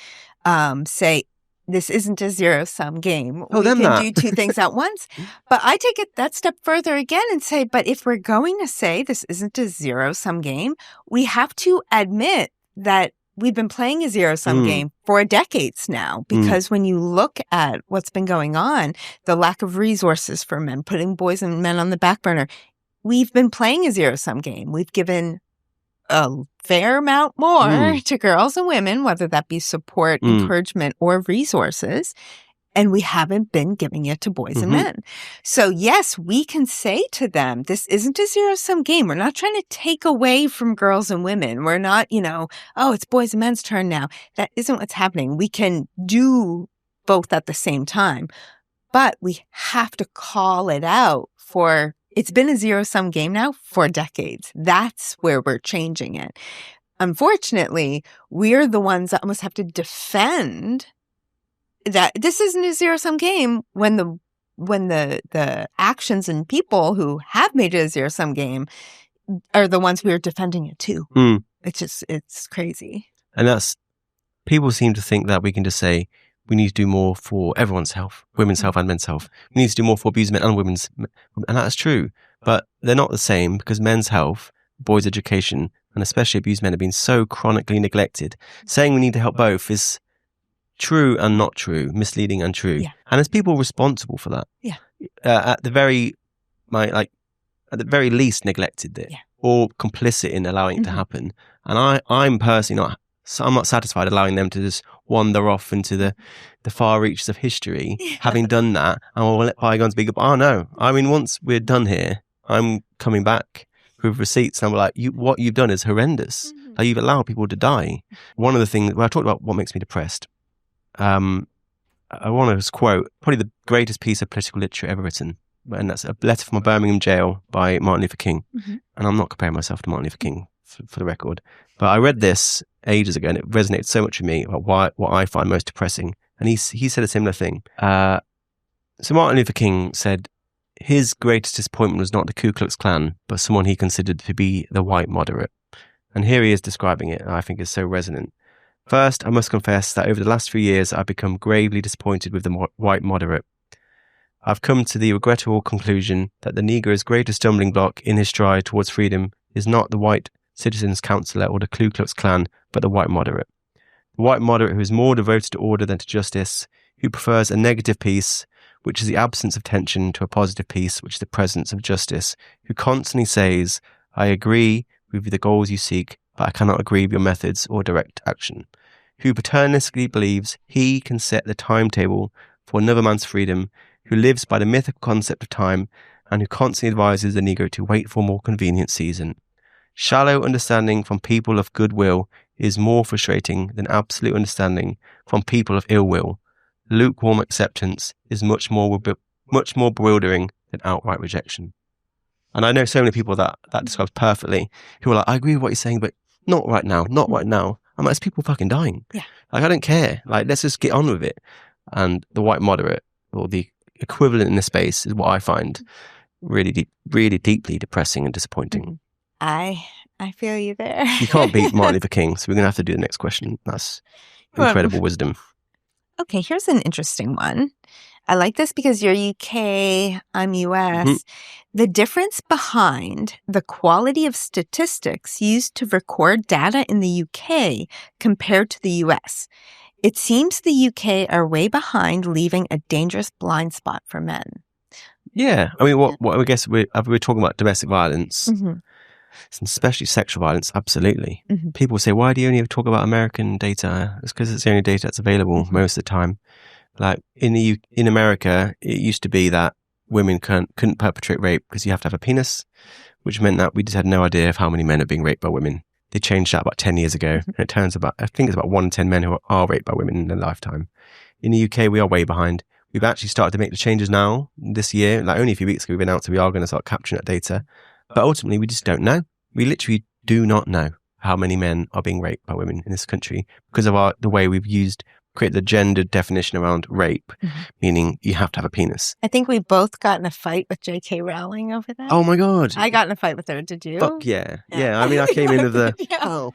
say, this isn't a zero-sum game. We can do two things at once. But I take it that step further again and say, but if we're going to say this isn't a zero-sum game, we have to admit that we've been playing a zero-sum game for decades now, because when you look at what's been going on, the lack of resources for men, putting boys and men on the back burner, we've been playing a zero-sum game. We've given a fair amount more to girls and women, whether that be support, encouragement, or resources. And we haven't been giving it to boys and men. So yes, we can say to them, this isn't a zero-sum game. We're not trying to take away from girls and women. We're not, oh, it's boys and men's turn now. That isn't what's happening. We can do both at the same time. But we have to call it out for, it's been a zero-sum game now for decades. That's where we're changing it. Unfortunately, we're the ones that almost have to defend that this isn't a zero-sum game when the actions and people who have made it a zero-sum game are the ones we are defending it to. It's crazy. And
that's, people seem to think that we can just say we need to do more for everyone's health, women's health and men's health. We need to do more for abused men and women's, and that's true. But they're not the same, because men's health, boys' education, and especially abused men have been so chronically neglected. Saying we need to help both is true and not true, misleading and true.
Yeah.
And there's people responsible for that.
Yeah.
At the very least neglected it, or complicit in allowing it to happen. And I'm personally I'm not satisfied allowing them to just wander off into the far reaches of history, having done that, and we'll let bygones be good. Oh no, I mean, once we're done here, I'm coming back with receipts, and I'm like, what you've done is horrendous. Like, you've allowed people to die. One of the things, I talked about what makes me depressed. I want to quote probably the greatest piece of political literature ever written, and that's a letter from a Birmingham jail by Martin Luther King. And I'm not comparing myself to Martin Luther King for the record, but I read this ages ago and it resonated so much with me about what I find most depressing. And he said a similar thing. So Martin Luther King said his greatest disappointment was not the Ku Klux Klan, but someone he considered to be the white moderate. And here he is describing it, and I think is so resonant. First, I must confess that over the last few years, I've become gravely disappointed with the white moderate. I've come to the regrettable conclusion that the Negro's greatest stumbling block in his stride towards freedom is not the white citizens' councillor or the Ku Klux Klan, but the white moderate. The white moderate who is more devoted to order than to justice, who prefers a negative peace, which is the absence of tension, to a positive peace, which is the presence of justice, who constantly says, I agree with the goals you seek, but I cannot agree with your methods or direct action, who paternalistically believes he can set the timetable for another man's freedom, who lives by the mythical concept of time, and who constantly advises the Negro to wait for a more convenient season. Shallow understanding from people of goodwill is more frustrating than absolute understanding from people of ill will. Lukewarm acceptance is much more bewildering than outright rejection. And I know so many people that describes perfectly, who are like, I agree with what you're saying, but not right now, not right now. I'm like, it's people fucking dying.
Yeah.
Like, I don't care. Like, let's just get on with it. And the white moderate, or the equivalent in this space, is what I find really deeply depressing and disappointing.
I feel you there.
You can't beat Martin Luther King, so we're going to have to do the next question. That's incredible wisdom.
Okay, here's an interesting one. I like this because you're UK, I'm US. The difference behind the quality of statistics used to record data in the UK compared to the US. It seems the UK are way behind, leaving a dangerous blind spot for men.
Yeah. I mean, what I guess we're talking about domestic violence, especially sexual violence, absolutely. People say, why do you only talk about American data? It's because it's the only data that's available most of the time. Like in America, it used to be that women couldn't perpetrate rape because you have to have a penis, which meant that we just had no idea of how many men are being raped by women. They changed that about 10 years ago. And it turns I think it's about 1 in 10 men who are raped by women in their lifetime. In the UK, we are way behind. We've actually started to make the changes now this year. Like only a few weeks ago, we've announced that we are going to start capturing that data. But ultimately, we just don't know. We literally do not know how many men are being raped by women in this country because of the way we've create the gendered definition around rape, meaning you have to have a penis.
I think we both got in a fight with J.K. Rowling over that.
Oh my God.
I got in a fight with her. Did you?
Fuck yeah. Yeah. I mean, I came in with the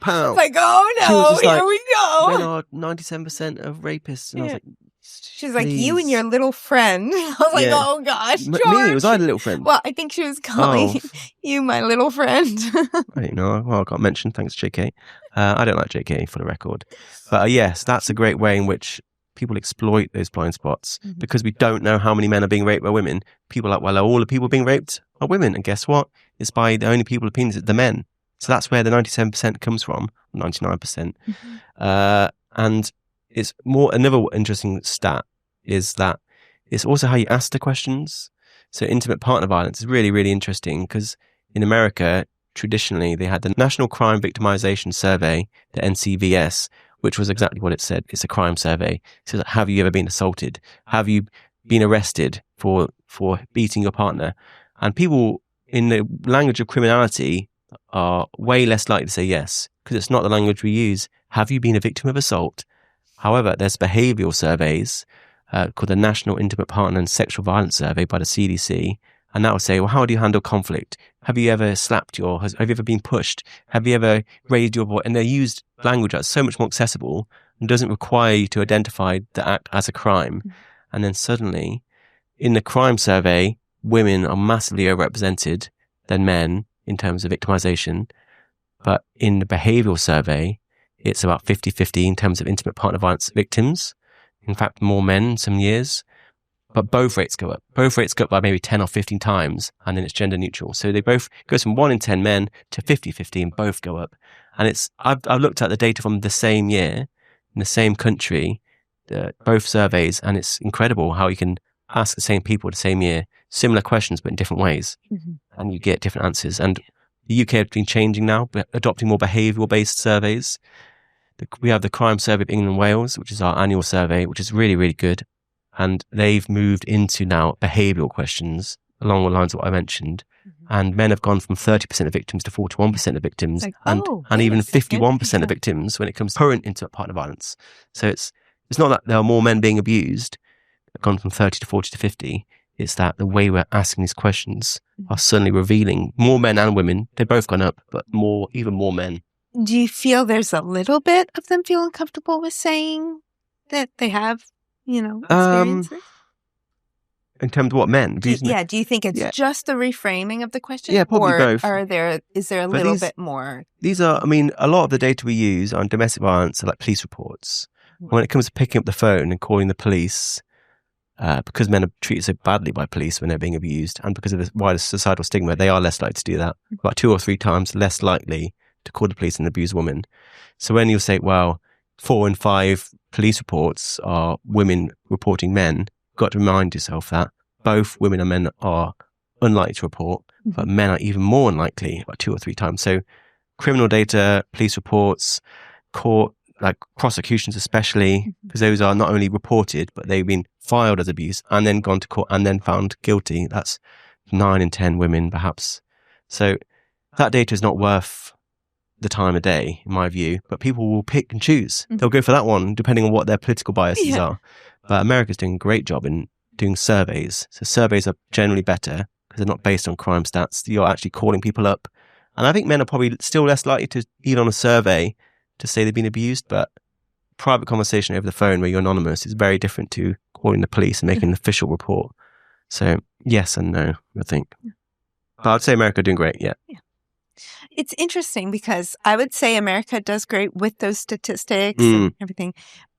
pow.
It's like, oh no, here we go.
Men are 97% of rapists. And I was like,
she's like, you and your little friend. I was like, oh gosh, George.
Me? Was I the little friend?
Well, I think she was calling you my little friend.
I didn't know. Well, I got mentioned. Thanks, JK. I don't like JK for the record. But yes, that's a great way in which people exploit those blind spots because we don't know how many men are being raped by women. People are like, well, all the people being raped are women. And guess what? It's by the only people with penis, the men. So that's where the 97% comes from, 99%. And it's another interesting stat is that it's also how you ask the questions. So intimate partner violence is really, really interesting because in America, traditionally, they had the National Crime Victimization Survey, the NCVS, which was exactly what it said. It's a crime survey. It says, have you ever been assaulted? Have you been arrested for beating your partner? And people in the language of criminality are way less likely to say yes because it's not the language we use. Have you been a victim of assault? However, there's behavioral surveys called the National Intimate Partner and Sexual Violence Survey by the CDC. And that will say, well, how do you handle conflict? Have you ever slapped have you ever been pushed? Have you ever raised your voice? And they used language that's so much more accessible and doesn't require you to identify the act as a crime. And then suddenly, in the crime survey, women are massively overrepresented than men in terms of victimization. But in the behavioral survey, it's about 50-50 in terms of intimate partner violence victims. In fact, more men in some years. But both rates go up. Both rates go up by maybe 10 or 15 times, and then it's gender neutral. So they both goes from 1 in 10 men to 50-50, and both go up. And I've looked at the data from the same year in the same country, both surveys, and it's incredible how you can ask the same people the same year similar questions but in different ways, and you get different answers. And the UK has been changing now, adopting more behavioural-based surveys. We have the Crime Survey of England and Wales, which is our annual survey, which is really, really good. And they've moved into now behavioural questions along the lines of what I mentioned. And men have gone from 30% of victims to 41% of victims, and even 51% of victims when it comes to current intimate partner violence. So it's not that there are more men being abused, they've gone from 30 to 40 to 50. It's that the way we're asking these questions are suddenly revealing more men and women. They've both gone up, but even more men.
Do you feel there's a little bit of them feeling comfortable with saying that they have, experiences?
In terms of what men?
Do you think it's just the reframing of the question?
Yeah, probably both.
Or is there a little bit more?
These are, a lot of the data we use on domestic violence are like police reports. When it comes to picking up the phone and calling the police, because men are treated so badly by police when they're being abused, and because of the wider societal stigma, they are less likely to do that. About 2 or 3 times less likely to call the police and abuse women. So when you say, well, 4 in 5 police reports are women reporting men, you've got to remind yourself that both women and men are unlikely to report, but men are even more unlikely, about 2 or 3 times. So criminal data, police reports, court, like prosecutions especially, because those are not only reported, but they've been filed as abuse and then gone to court and then found guilty. That's 9 in 10 women, perhaps. So that data is not worth the time of day, in my view, but people will pick and choose. They'll go for that one, depending on what their political biases are. But America's doing a great job in doing surveys. So surveys are generally better because they're not based on crime stats. You're actually calling people up. And I think men are probably still less likely to, even on a survey, to say they've been abused, but private conversation over the phone where you're anonymous is very different to calling the police and making an official report. So yes and no, I think. But I'd say America are doing great, yeah.
It's interesting because I would say America does great with those statistics and everything,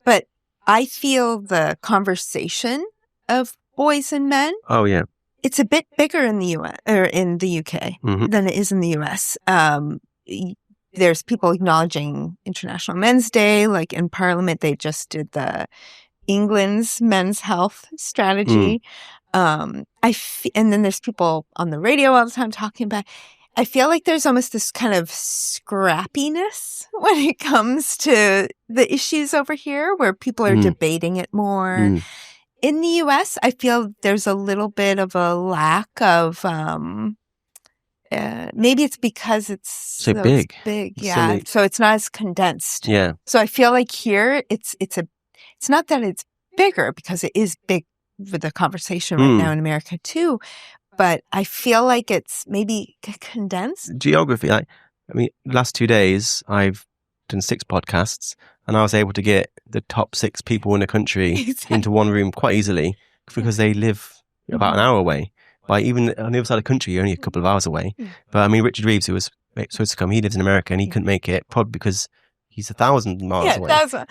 but I feel the conversation of boys and men.
Oh yeah,
it's a bit bigger in the US or in the UK than it is in the US. There's people acknowledging International Men's Day, like in Parliament, they just did the England's men's health strategy. And then there's people on the radio all the time talking about. I feel like there's almost this kind of scrappiness when it comes to the issues over here, where people are debating it more. In the U.S., I feel there's a little bit of a lack of. Maybe it's because it's
so big.
Yeah. So it's not as condensed.
Yeah.
So I feel like here it's not that it's bigger, because it is big with the conversation right now in America too. But I feel like it's maybe condensed.
Geography. Last 2 days, I've done 6 podcasts, and I was able to get the top 6 people in the country into one room quite easily, because they live about an hour away. Even on the other side of the country, you're only a couple of hours away. But Richard Reeves, who was supposed to come, he lives in America, and he couldn't make it, probably because he's 1,000 miles away.
I'm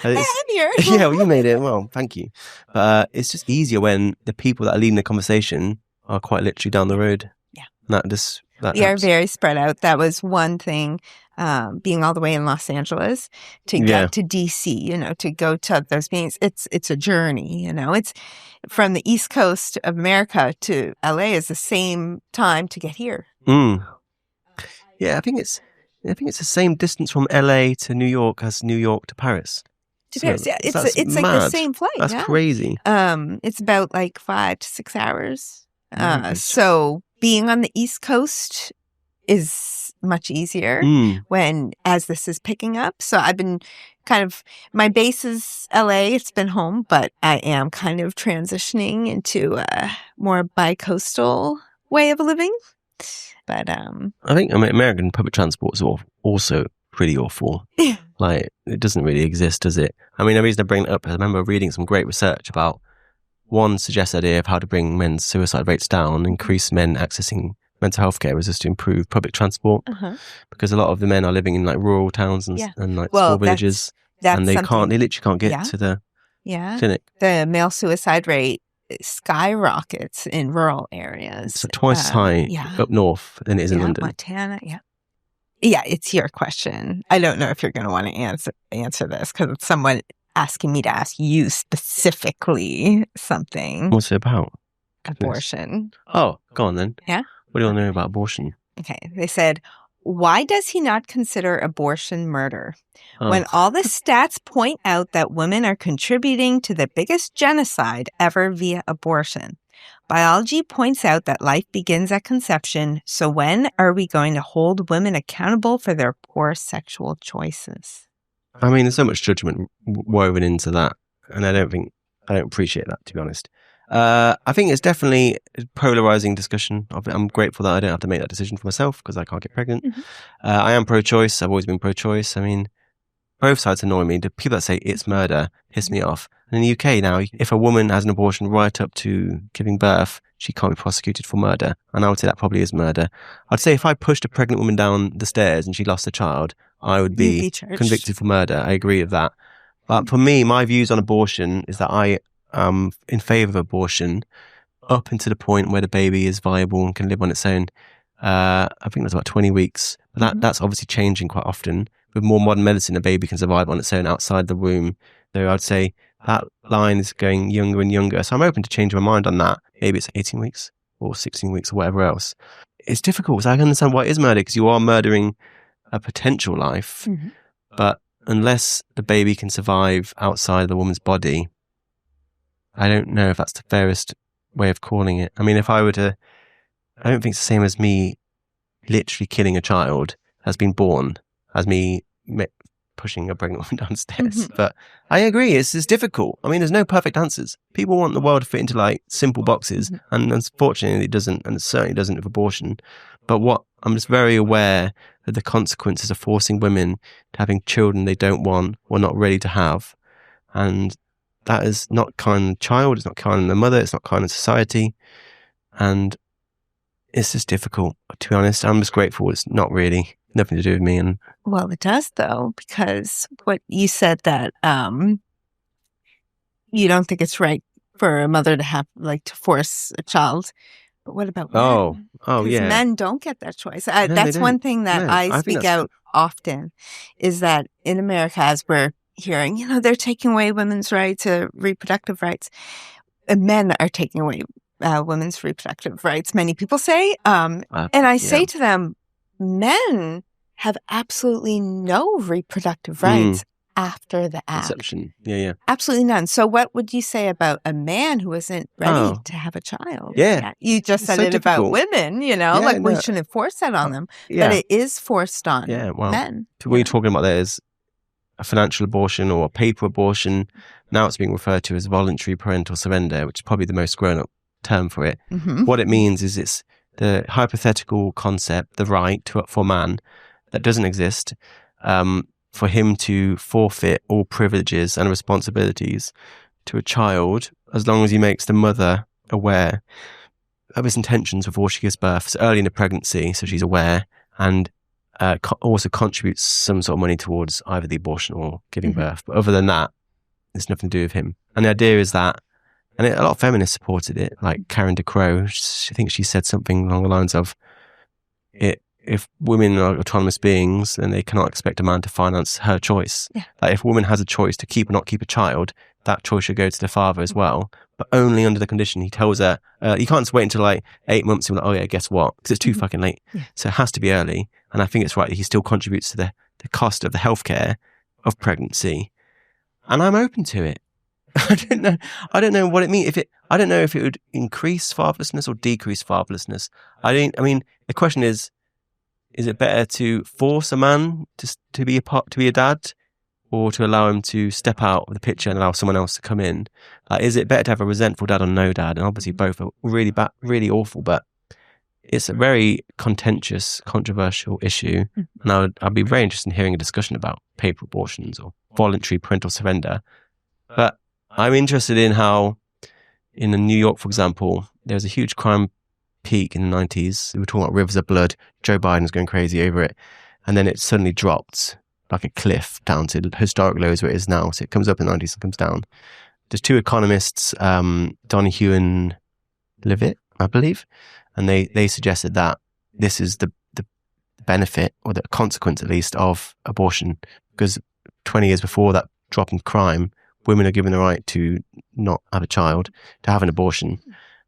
here.
Yeah, well, you made it. Well, thank you. But it's just easier when the people that are leading the conversation are quite literally down the road.
Yeah.
That
we are very spread out. That was one thing, being all the way in Los Angeles to get to DC, to go to those meetings. It's a journey, It's from the East Coast of America to LA is the same time to get here.
Yeah, I think it's the same distance from LA to New York as New York to Paris.
It's like the same flight.
That's crazy.
It's about like 5 to 6 hours. So being on the East Coast is much easier as this is picking up. So I've been my base is LA. It's been home, but I am kind of transitioning into a more bi-coastal way of living. But
I think American public transport is also pretty awful.
Yeah.
It doesn't really exist, does it? The reason I bring it up, I remember reading some great research about one suggests idea of how to bring men's suicide rates down, increase men accessing mental health care, is just to improve public transport, because a lot of the men are living in rural towns and small villages, and they literally can't get to the clinic.
The male suicide rate skyrockets in rural areas.
So twice as high up north than it is in London.
Montana, yeah, it's your question. I don't know if you're going to want to answer this, because it's someone asking me to ask you specifically something.
What's it about?
Abortion.
Oh, go on then.
Yeah?
What do you want to know about abortion?
Okay. They said, why does he not consider abortion murder? When all the stats point out that women are contributing to the biggest genocide ever via abortion. Biology points out that life begins at conception, so when are we going to hold women accountable for their poor sexual choices?
There's so much judgment woven into that, and I don't appreciate that, to be honest. I think it's definitely a polarizing discussion. I'm grateful that I don't have to make that decision for myself, because I can't get pregnant. I am pro-choice. I've always been pro-choice. Both sides annoy me. The people that say it's murder piss me off. And in the UK now, if a woman has an abortion right up to giving birth, she can't be prosecuted for murder. And I would say that probably is murder. I'd say if I pushed a pregnant woman down the stairs and she lost a child, I would be convicted for murder. I agree with that. But for me, my views on abortion is that I am in favour of abortion up until the point where the baby is viable and can live on its own. I think that's about 20 weeks. But that's obviously changing quite often. With more modern medicine, a baby can survive on its own outside the womb. Though I'd say that line is going younger and younger. So I'm open to changing my mind on that. Maybe it's 18 weeks or 16 weeks or whatever else. It's difficult, because I can understand why it is murder, because you are murdering a potential life. But unless the baby can survive outside the woman's body, I don't know if that's the fairest way of calling it. If I were to, I don't think it's the same as me literally killing a child that's been born as me pushing a pregnant woman downstairs. But I agree, it's difficult. There's no perfect answers. People want the world to fit into simple boxes, and unfortunately it doesn't, and it certainly doesn't with abortion. But I'm just very aware that the consequences of forcing women to having children they don't want or not ready to have, and that is not kind of the child, it's not kind of the mother, it's not kind of society, and it's just difficult, to be honest. I'm just grateful it's not really nothing to do with me.
Well, it does, though, because what you said that you don't think it's right for a mother to have to force a child. But what about men?
Oh, yeah.
Men don't get that choice. That's one thing that I speak out often, is that in America, as we're hearing, they're taking away women's rights, reproductive rights. Men are taking away women's reproductive rights, many people say. And I say to them, men have absolutely no reproductive rights after the act.
Conception. Yeah.
Absolutely none. So what would you say about a man who isn't ready to have a child?
Yeah.
You just said it about women, we shouldn't force that on them.
Yeah.
But it is forced on men.
What you're talking about there is a financial abortion or a paper abortion. Now it's being referred to as voluntary parental surrender, which is probably the most grown-up term for it.
Mm-hmm.
What it means is it's the hypothetical concept, the right for a man that doesn't exist, for him to forfeit all privileges and responsibilities to a child as long as he makes the mother aware of his intentions before she gives birth, so early in the pregnancy, so she's aware, and also contributes some sort of money towards either the abortion or giving birth. But other than that, it's nothing to do with him. And the idea is that, and a lot of feminists supported it, like Karen DeCrow, I think she said something along the lines of, if women are autonomous beings, then they cannot expect a man to finance her choice.
Yeah.
Like if a woman has a choice to keep or not keep a child, that choice should go to the father as well, but only under the condition he tells her, you can't just wait until like 8 months and be like, oh yeah, guess what? Because it's too fucking late.
Yeah.
So it has to be early. And I think it's right that he still contributes to the cost of the healthcare of pregnancy. And I'm open to it. I don't know what it means. I don't know if it would increase fatherlessness or decrease fatherlessness. The question is it better to force a man to be a dad, or to allow him to step out of the picture and allow someone else to come in? Is it better to have a resentful dad or no dad? And obviously both are really bad, really awful, but it's a very contentious, controversial issue. And I'd be very interested in hearing a discussion about paper abortions or voluntary parental surrender. But I'm interested in how, in New York, for example, there was a huge crime peak in the 90s. We were talking about rivers of blood. Joe Biden's going crazy over it. And then it suddenly dropped like a cliff down to historic lows where it is now. So it comes up in the 90s and comes down. There's two economists, Donahue and Levitt, I believe, and they suggested that this is the benefit, or the consequence at least, of abortion, because 20 years before that drop in crime, women are given the right to not have a child, to have an abortion.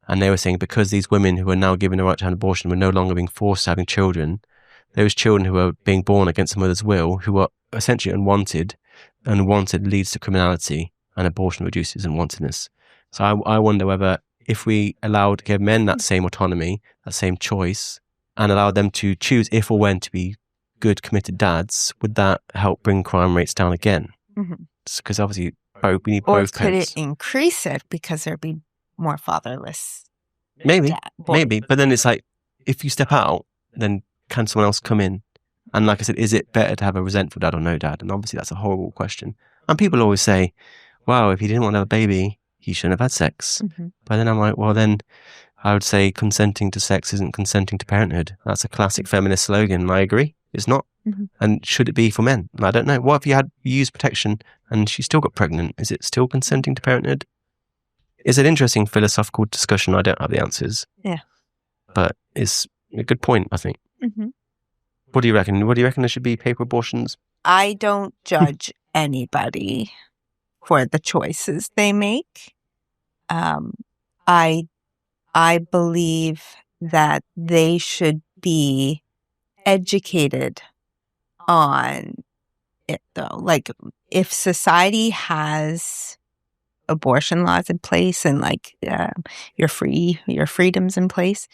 And they were saying because these women who are now given the right to have an abortion were no longer being forced to having children, those children who are being born against a mother's will, who are essentially unwanted, and unwanted leads to criminality, and abortion reduces unwantedness. So I wonder whether if we give men that same autonomy, that same choice, and allow them to choose if or when to be good, committed dads, would that help bring crime rates down again? Because obviously we need both
could it increase it because there'd be more fatherless?
Maybe. But then it's like, if you step out, then can someone else come in? And like I said, is it better to have a resentful dad or no dad? And obviously that's a horrible question. And people always say, wow, if he didn't want to have a baby, he shouldn't have had sex. But then I'm like, well, then I would say consenting to sex isn't consenting to parenthood. That's a classic feminist slogan. And I agree. It's not. And should it be for men? And I don't know. What if you used protection and she still got pregnant? Is it still consenting to parenthood? It's an interesting philosophical discussion. I don't have the answers.
Yeah.
But it's a good point, I think. What do you reckon? What do you reckon there should be paper abortions?
I don't judge anybody for the choices they make. I believe that they should be educated on it, though. Like, if society has abortion laws in place and your freedoms in place,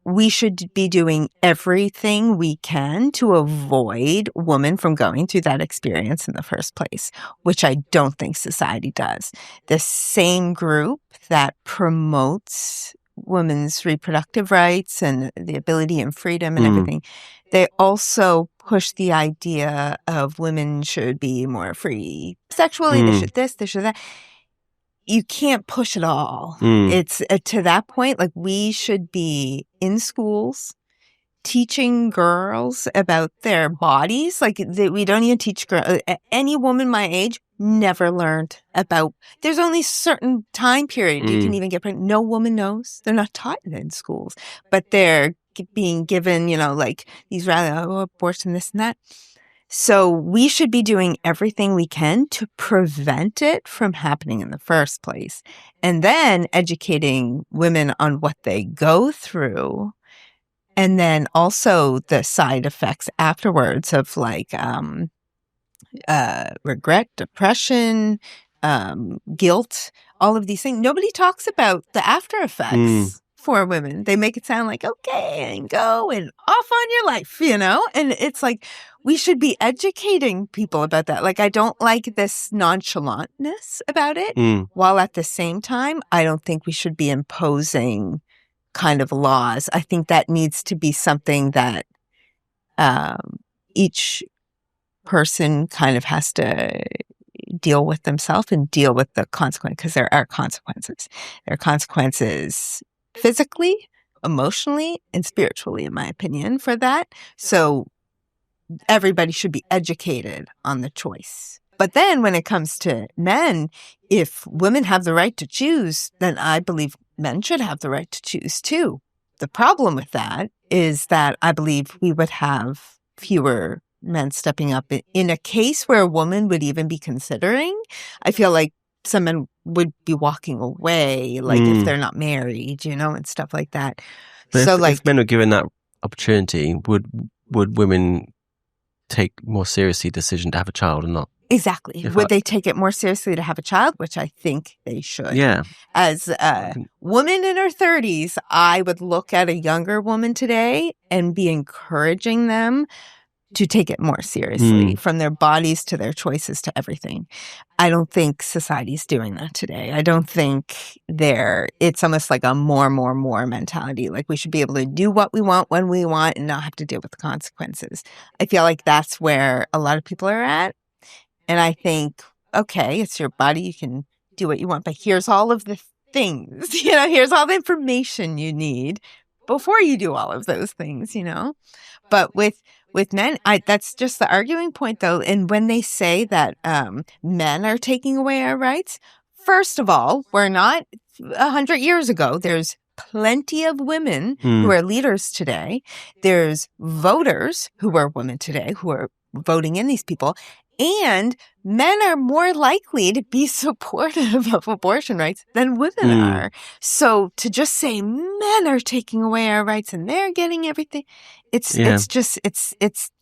we should be doing everything we can to avoid women from going through that experience in the first place, which I don't think society does. The same group that promotes women's reproductive rights and the ability and freedom and everything, they also push the idea of women should be more free sexually, they should this, they should that. You can't push it all. It's to that point, like, we should be in schools teaching girls about their bodies. Like, we don't even teach girls. Any woman my age never learned about. There's only certain time period you can even get pregnant. No woman knows. They're not taught it in schools, but they're being given, these rather abortion, this and that. So we should be doing everything we can to prevent it from happening in the first place. And then educating women on what they go through. And then also the side effects afterwards of like regret, depression, guilt, all of these things. Nobody talks about the after effects for women. They make it sound like, okay, and go and off on your life, you know? And it's like, we should be educating people about that. Like, I don't like this nonchalantness about it, while at the same time, I don't think we should be imposing kind of laws. I think that needs to be something that each person kind of has to deal with themselves and deal with the consequence, because there are consequences. There are consequences physically, emotionally, and spiritually, in my opinion, for that. So everybody should be educated on the choice. But then when it comes to men, if women have the right to choose, then I believe men should have the right to choose too. The problem with that is that I believe we would have fewer men stepping up in a case where a woman would even be considering. I feel like some men would be walking away, like if they're not married, you know, and stuff like that.
But
so
if men were given that opportunity, would women take more seriously the decision to have a child or not?
Exactly. Would they take it more seriously to have a child? Which I think they should.
Yeah.
As a woman in her 30s, I would look at a younger woman today and be encouraging them to take it more seriously, from their bodies to their choices to everything. I don't think society's doing that today. I don't think it's almost like a more mentality. Like we should be able to do what we want when we want and not have to deal with the consequences. I feel like that's where a lot of people are at. And I think, okay, it's your body. You can do what you want, but here's all of the things, you know, here's all the information you need before you do all of those things, you know. But with men, that's just the arguing point, though. And when they say that men are taking away our rights, first of all, we're not 100 years ago. There's plenty of women who are leaders today. There's voters who are women today who are voting in these people. And men are more likely to be supportive of abortion rights than women are. So to just say men are taking away our rights and they're getting everything, it's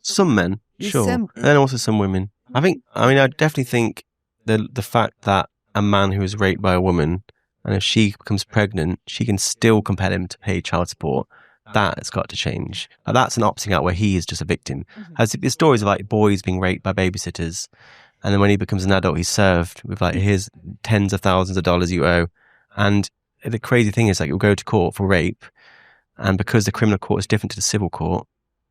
some men, sure, and also some women. I definitely think the fact that a man who is raped by a woman, and if she becomes pregnant, she can still compel him to pay child support. That has got to change. That's an opting out where he is just a victim. As the stories of like boys being raped by babysitters, and then when he becomes an adult, he's served with like, here's tens of thousands of dollars you owe. And the crazy thing is, like, you'll go to court for rape, and because the criminal court is different to the civil court,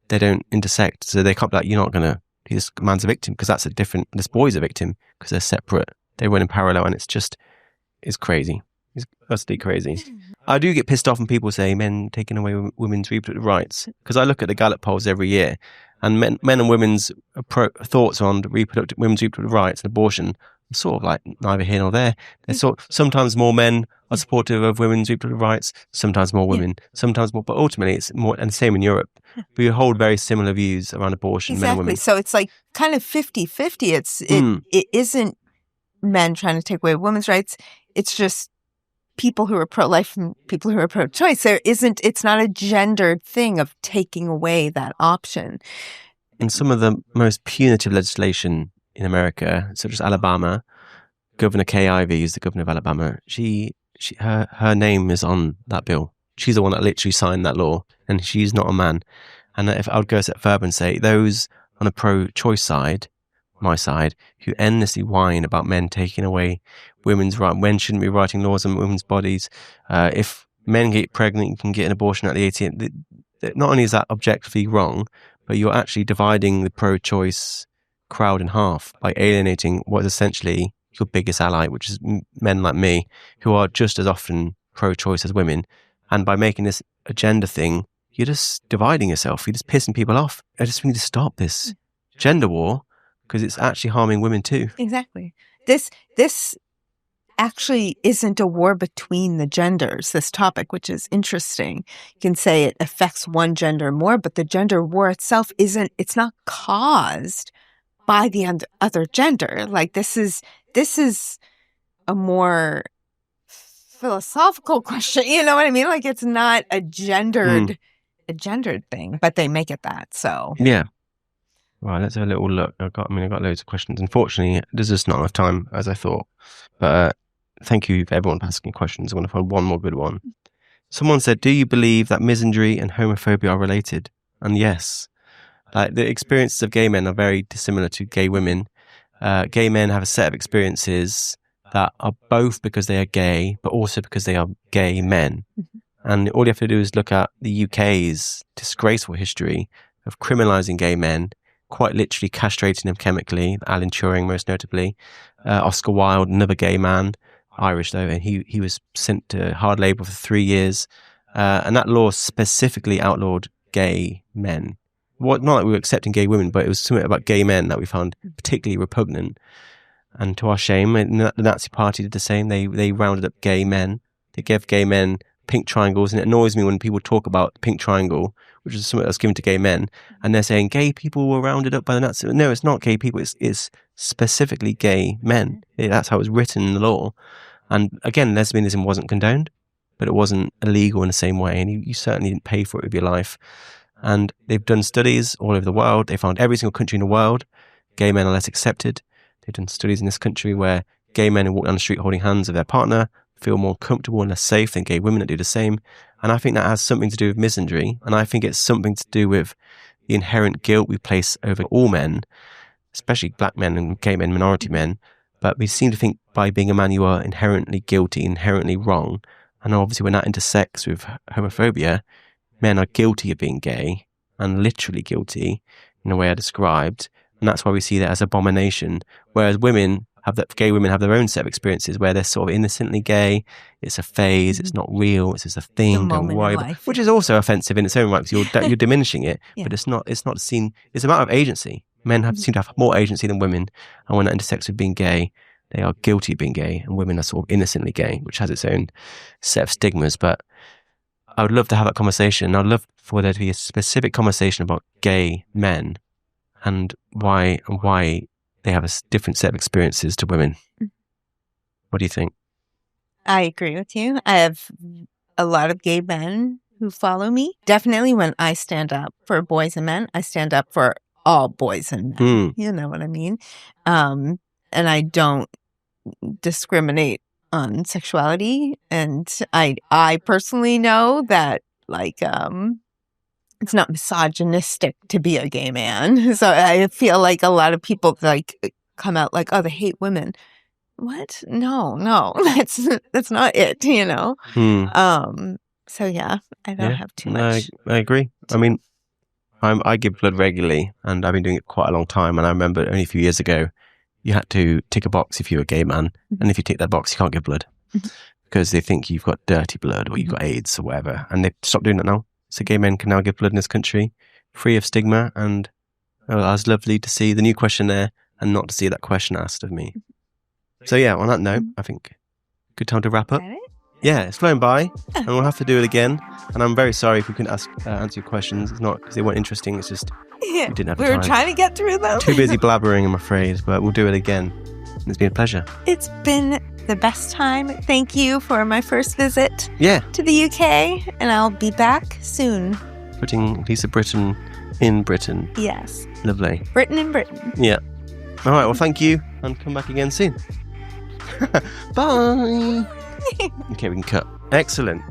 they don't intersect. So they can't be like, you're not gonna, this man's a victim because this boy's a victim because they're separate. They run in parallel, and it's crazy. It's utterly crazy. I do get pissed off when people say men taking away women's reproductive rights, because I look at the Gallup polls every year, and men and women's thoughts on women's reproductive rights and abortion are sort of like neither here nor there. Sometimes more men are supportive of women's reproductive rights, sometimes more women, sometimes more, but ultimately it's more, and the same in Europe. We hold very similar views around abortion, men and women.
So it's like kind of 50-50. It isn't men trying to take away women's rights. It's just people who are pro-life and people who are pro-choice. It's not a gendered thing of taking away that option.
And some of the most punitive legislation in America, such as Alabama, Governor Kay Ivey is the governor of Alabama. Her name is on that bill. She's the one that literally signed that law, and she's not a man. And if I would go a step further and say, those on a pro-choice side, my side, who endlessly whine about men taking away women's rights, men shouldn't be writing laws on women's bodies. If men get pregnant, you can get an abortion at the 18th. Not only is that objectively wrong, but you're actually dividing the pro-choice crowd in half by alienating what is essentially your biggest ally, which is men like me, who are just as often pro-choice as women. And by making this a gender thing, you're just dividing yourself. You're just pissing people off. I just need to stop this gender war, because it's actually harming women too.
Exactly. This actually isn't a war between the genders, this topic, which is interesting. You can say it affects one gender more, but the gender war itself it's not caused by the other gender. Like this is a more philosophical question. You know what I mean? Like it's not a gendered thing, but they make it that. So
yeah. Right, let's have a little look. I got loads of questions. Unfortunately, there's just not enough time as I thought. But thank you for everyone for asking questions. I'm going to find one more good one. Someone said, do you believe that misandry and homophobia are related? And yes. Like the experiences of gay men are very dissimilar to gay women. Gay men have a set of experiences that are both because they are gay, but also because they are gay men. And all you have to do is look at the UK's disgraceful history of criminalising gay men, quite literally castrating them chemically. Alan Turing, most notably. Oscar Wilde, another gay man, Irish though, and he was sent to hard labour for 3 years. And that law specifically outlawed gay men. Not that we were accepting gay women, but it was something about gay men that we found particularly repugnant. And to our shame, the Nazi Party did the same. They rounded up gay men. They gave gay men pink triangles, and it annoys me when people talk about the pink triangle, which is something that's given to gay men, and they're saying gay people were rounded up by the Nazis. No, it's not gay people. It's specifically gay men. That's how it was written in the law. And again, lesbianism wasn't condoned, but it wasn't illegal in the same way, and you certainly didn't pay for it with your life. And they've done studies all over the world. They found every single country in the world, gay men are less accepted. They've done studies in this country where gay men who walk down the street holding hands with their partner feel more comfortable and less safe than gay women that do the same. And I think that has something to do with misandry. And I think it's something to do with the inherent guilt we place over all men, especially black men and gay men, minority men. But we seem to think by being a man, you are inherently guilty, inherently wrong. And obviously when that intersects with homophobia, men are guilty of being gay and literally guilty in the way I described. And that's why we see that as abomination. Whereas gay women have their own set of experiences where they're sort of innocently gay. It's a phase. It's not real. It's just a thing. Don't worry about, which is also offensive in its own right because you're diminishing it. Yeah. But it's not seen. It's a matter of agency. Men seem to have more agency than women. And when that intersects with being gay, they are guilty of being gay. And women are sort of innocently gay, which has its own set of stigmas. But I would love to have that conversation. I'd love for there to be a specific conversation about gay men and why they have a different set of experiences to women. What do you think?
I agree with you. I have a lot of gay men who follow me. Definitely when I stand up for boys and men, I stand up for all boys and men. You know what I mean? And I don't discriminate on sexuality. And I personally know that it's not misogynistic to be a gay man. So I feel like a lot of people come out like, oh, they hate women. What? No, that's not it, you know? So yeah, I don't have too much.
I agree. I mean, I give blood regularly and I've been doing it quite a long time. And I remember only a few years ago, you had to tick a box if you were a gay man. And if you tick that box, you can't give blood because they think you've got dirty blood or you've got AIDS or whatever. And they've stopped doing that now. So gay men can now give blood in this country free of stigma. And it was lovely to see the new question there and not to see that question asked of me. So yeah, on that note, I think good time to wrap up. Yeah, it's flown by and we'll have to do it again. And I'm very sorry if we couldn't answer your questions. It's not because they weren't interesting. It's just we didn't have time.
We were trying to get through them.
Too busy blabbering, I'm afraid, but we'll do it again. It's been a pleasure.
It's been the best time. Thank you for my first visit to the UK, and I'll be back soon.
Putting Lisa Britton in Britain.
Yes.
Lovely.
Britton in Britain.
Yeah. All right, well, thank you, and come back again soon. Bye. Okay, we can cut. Excellent.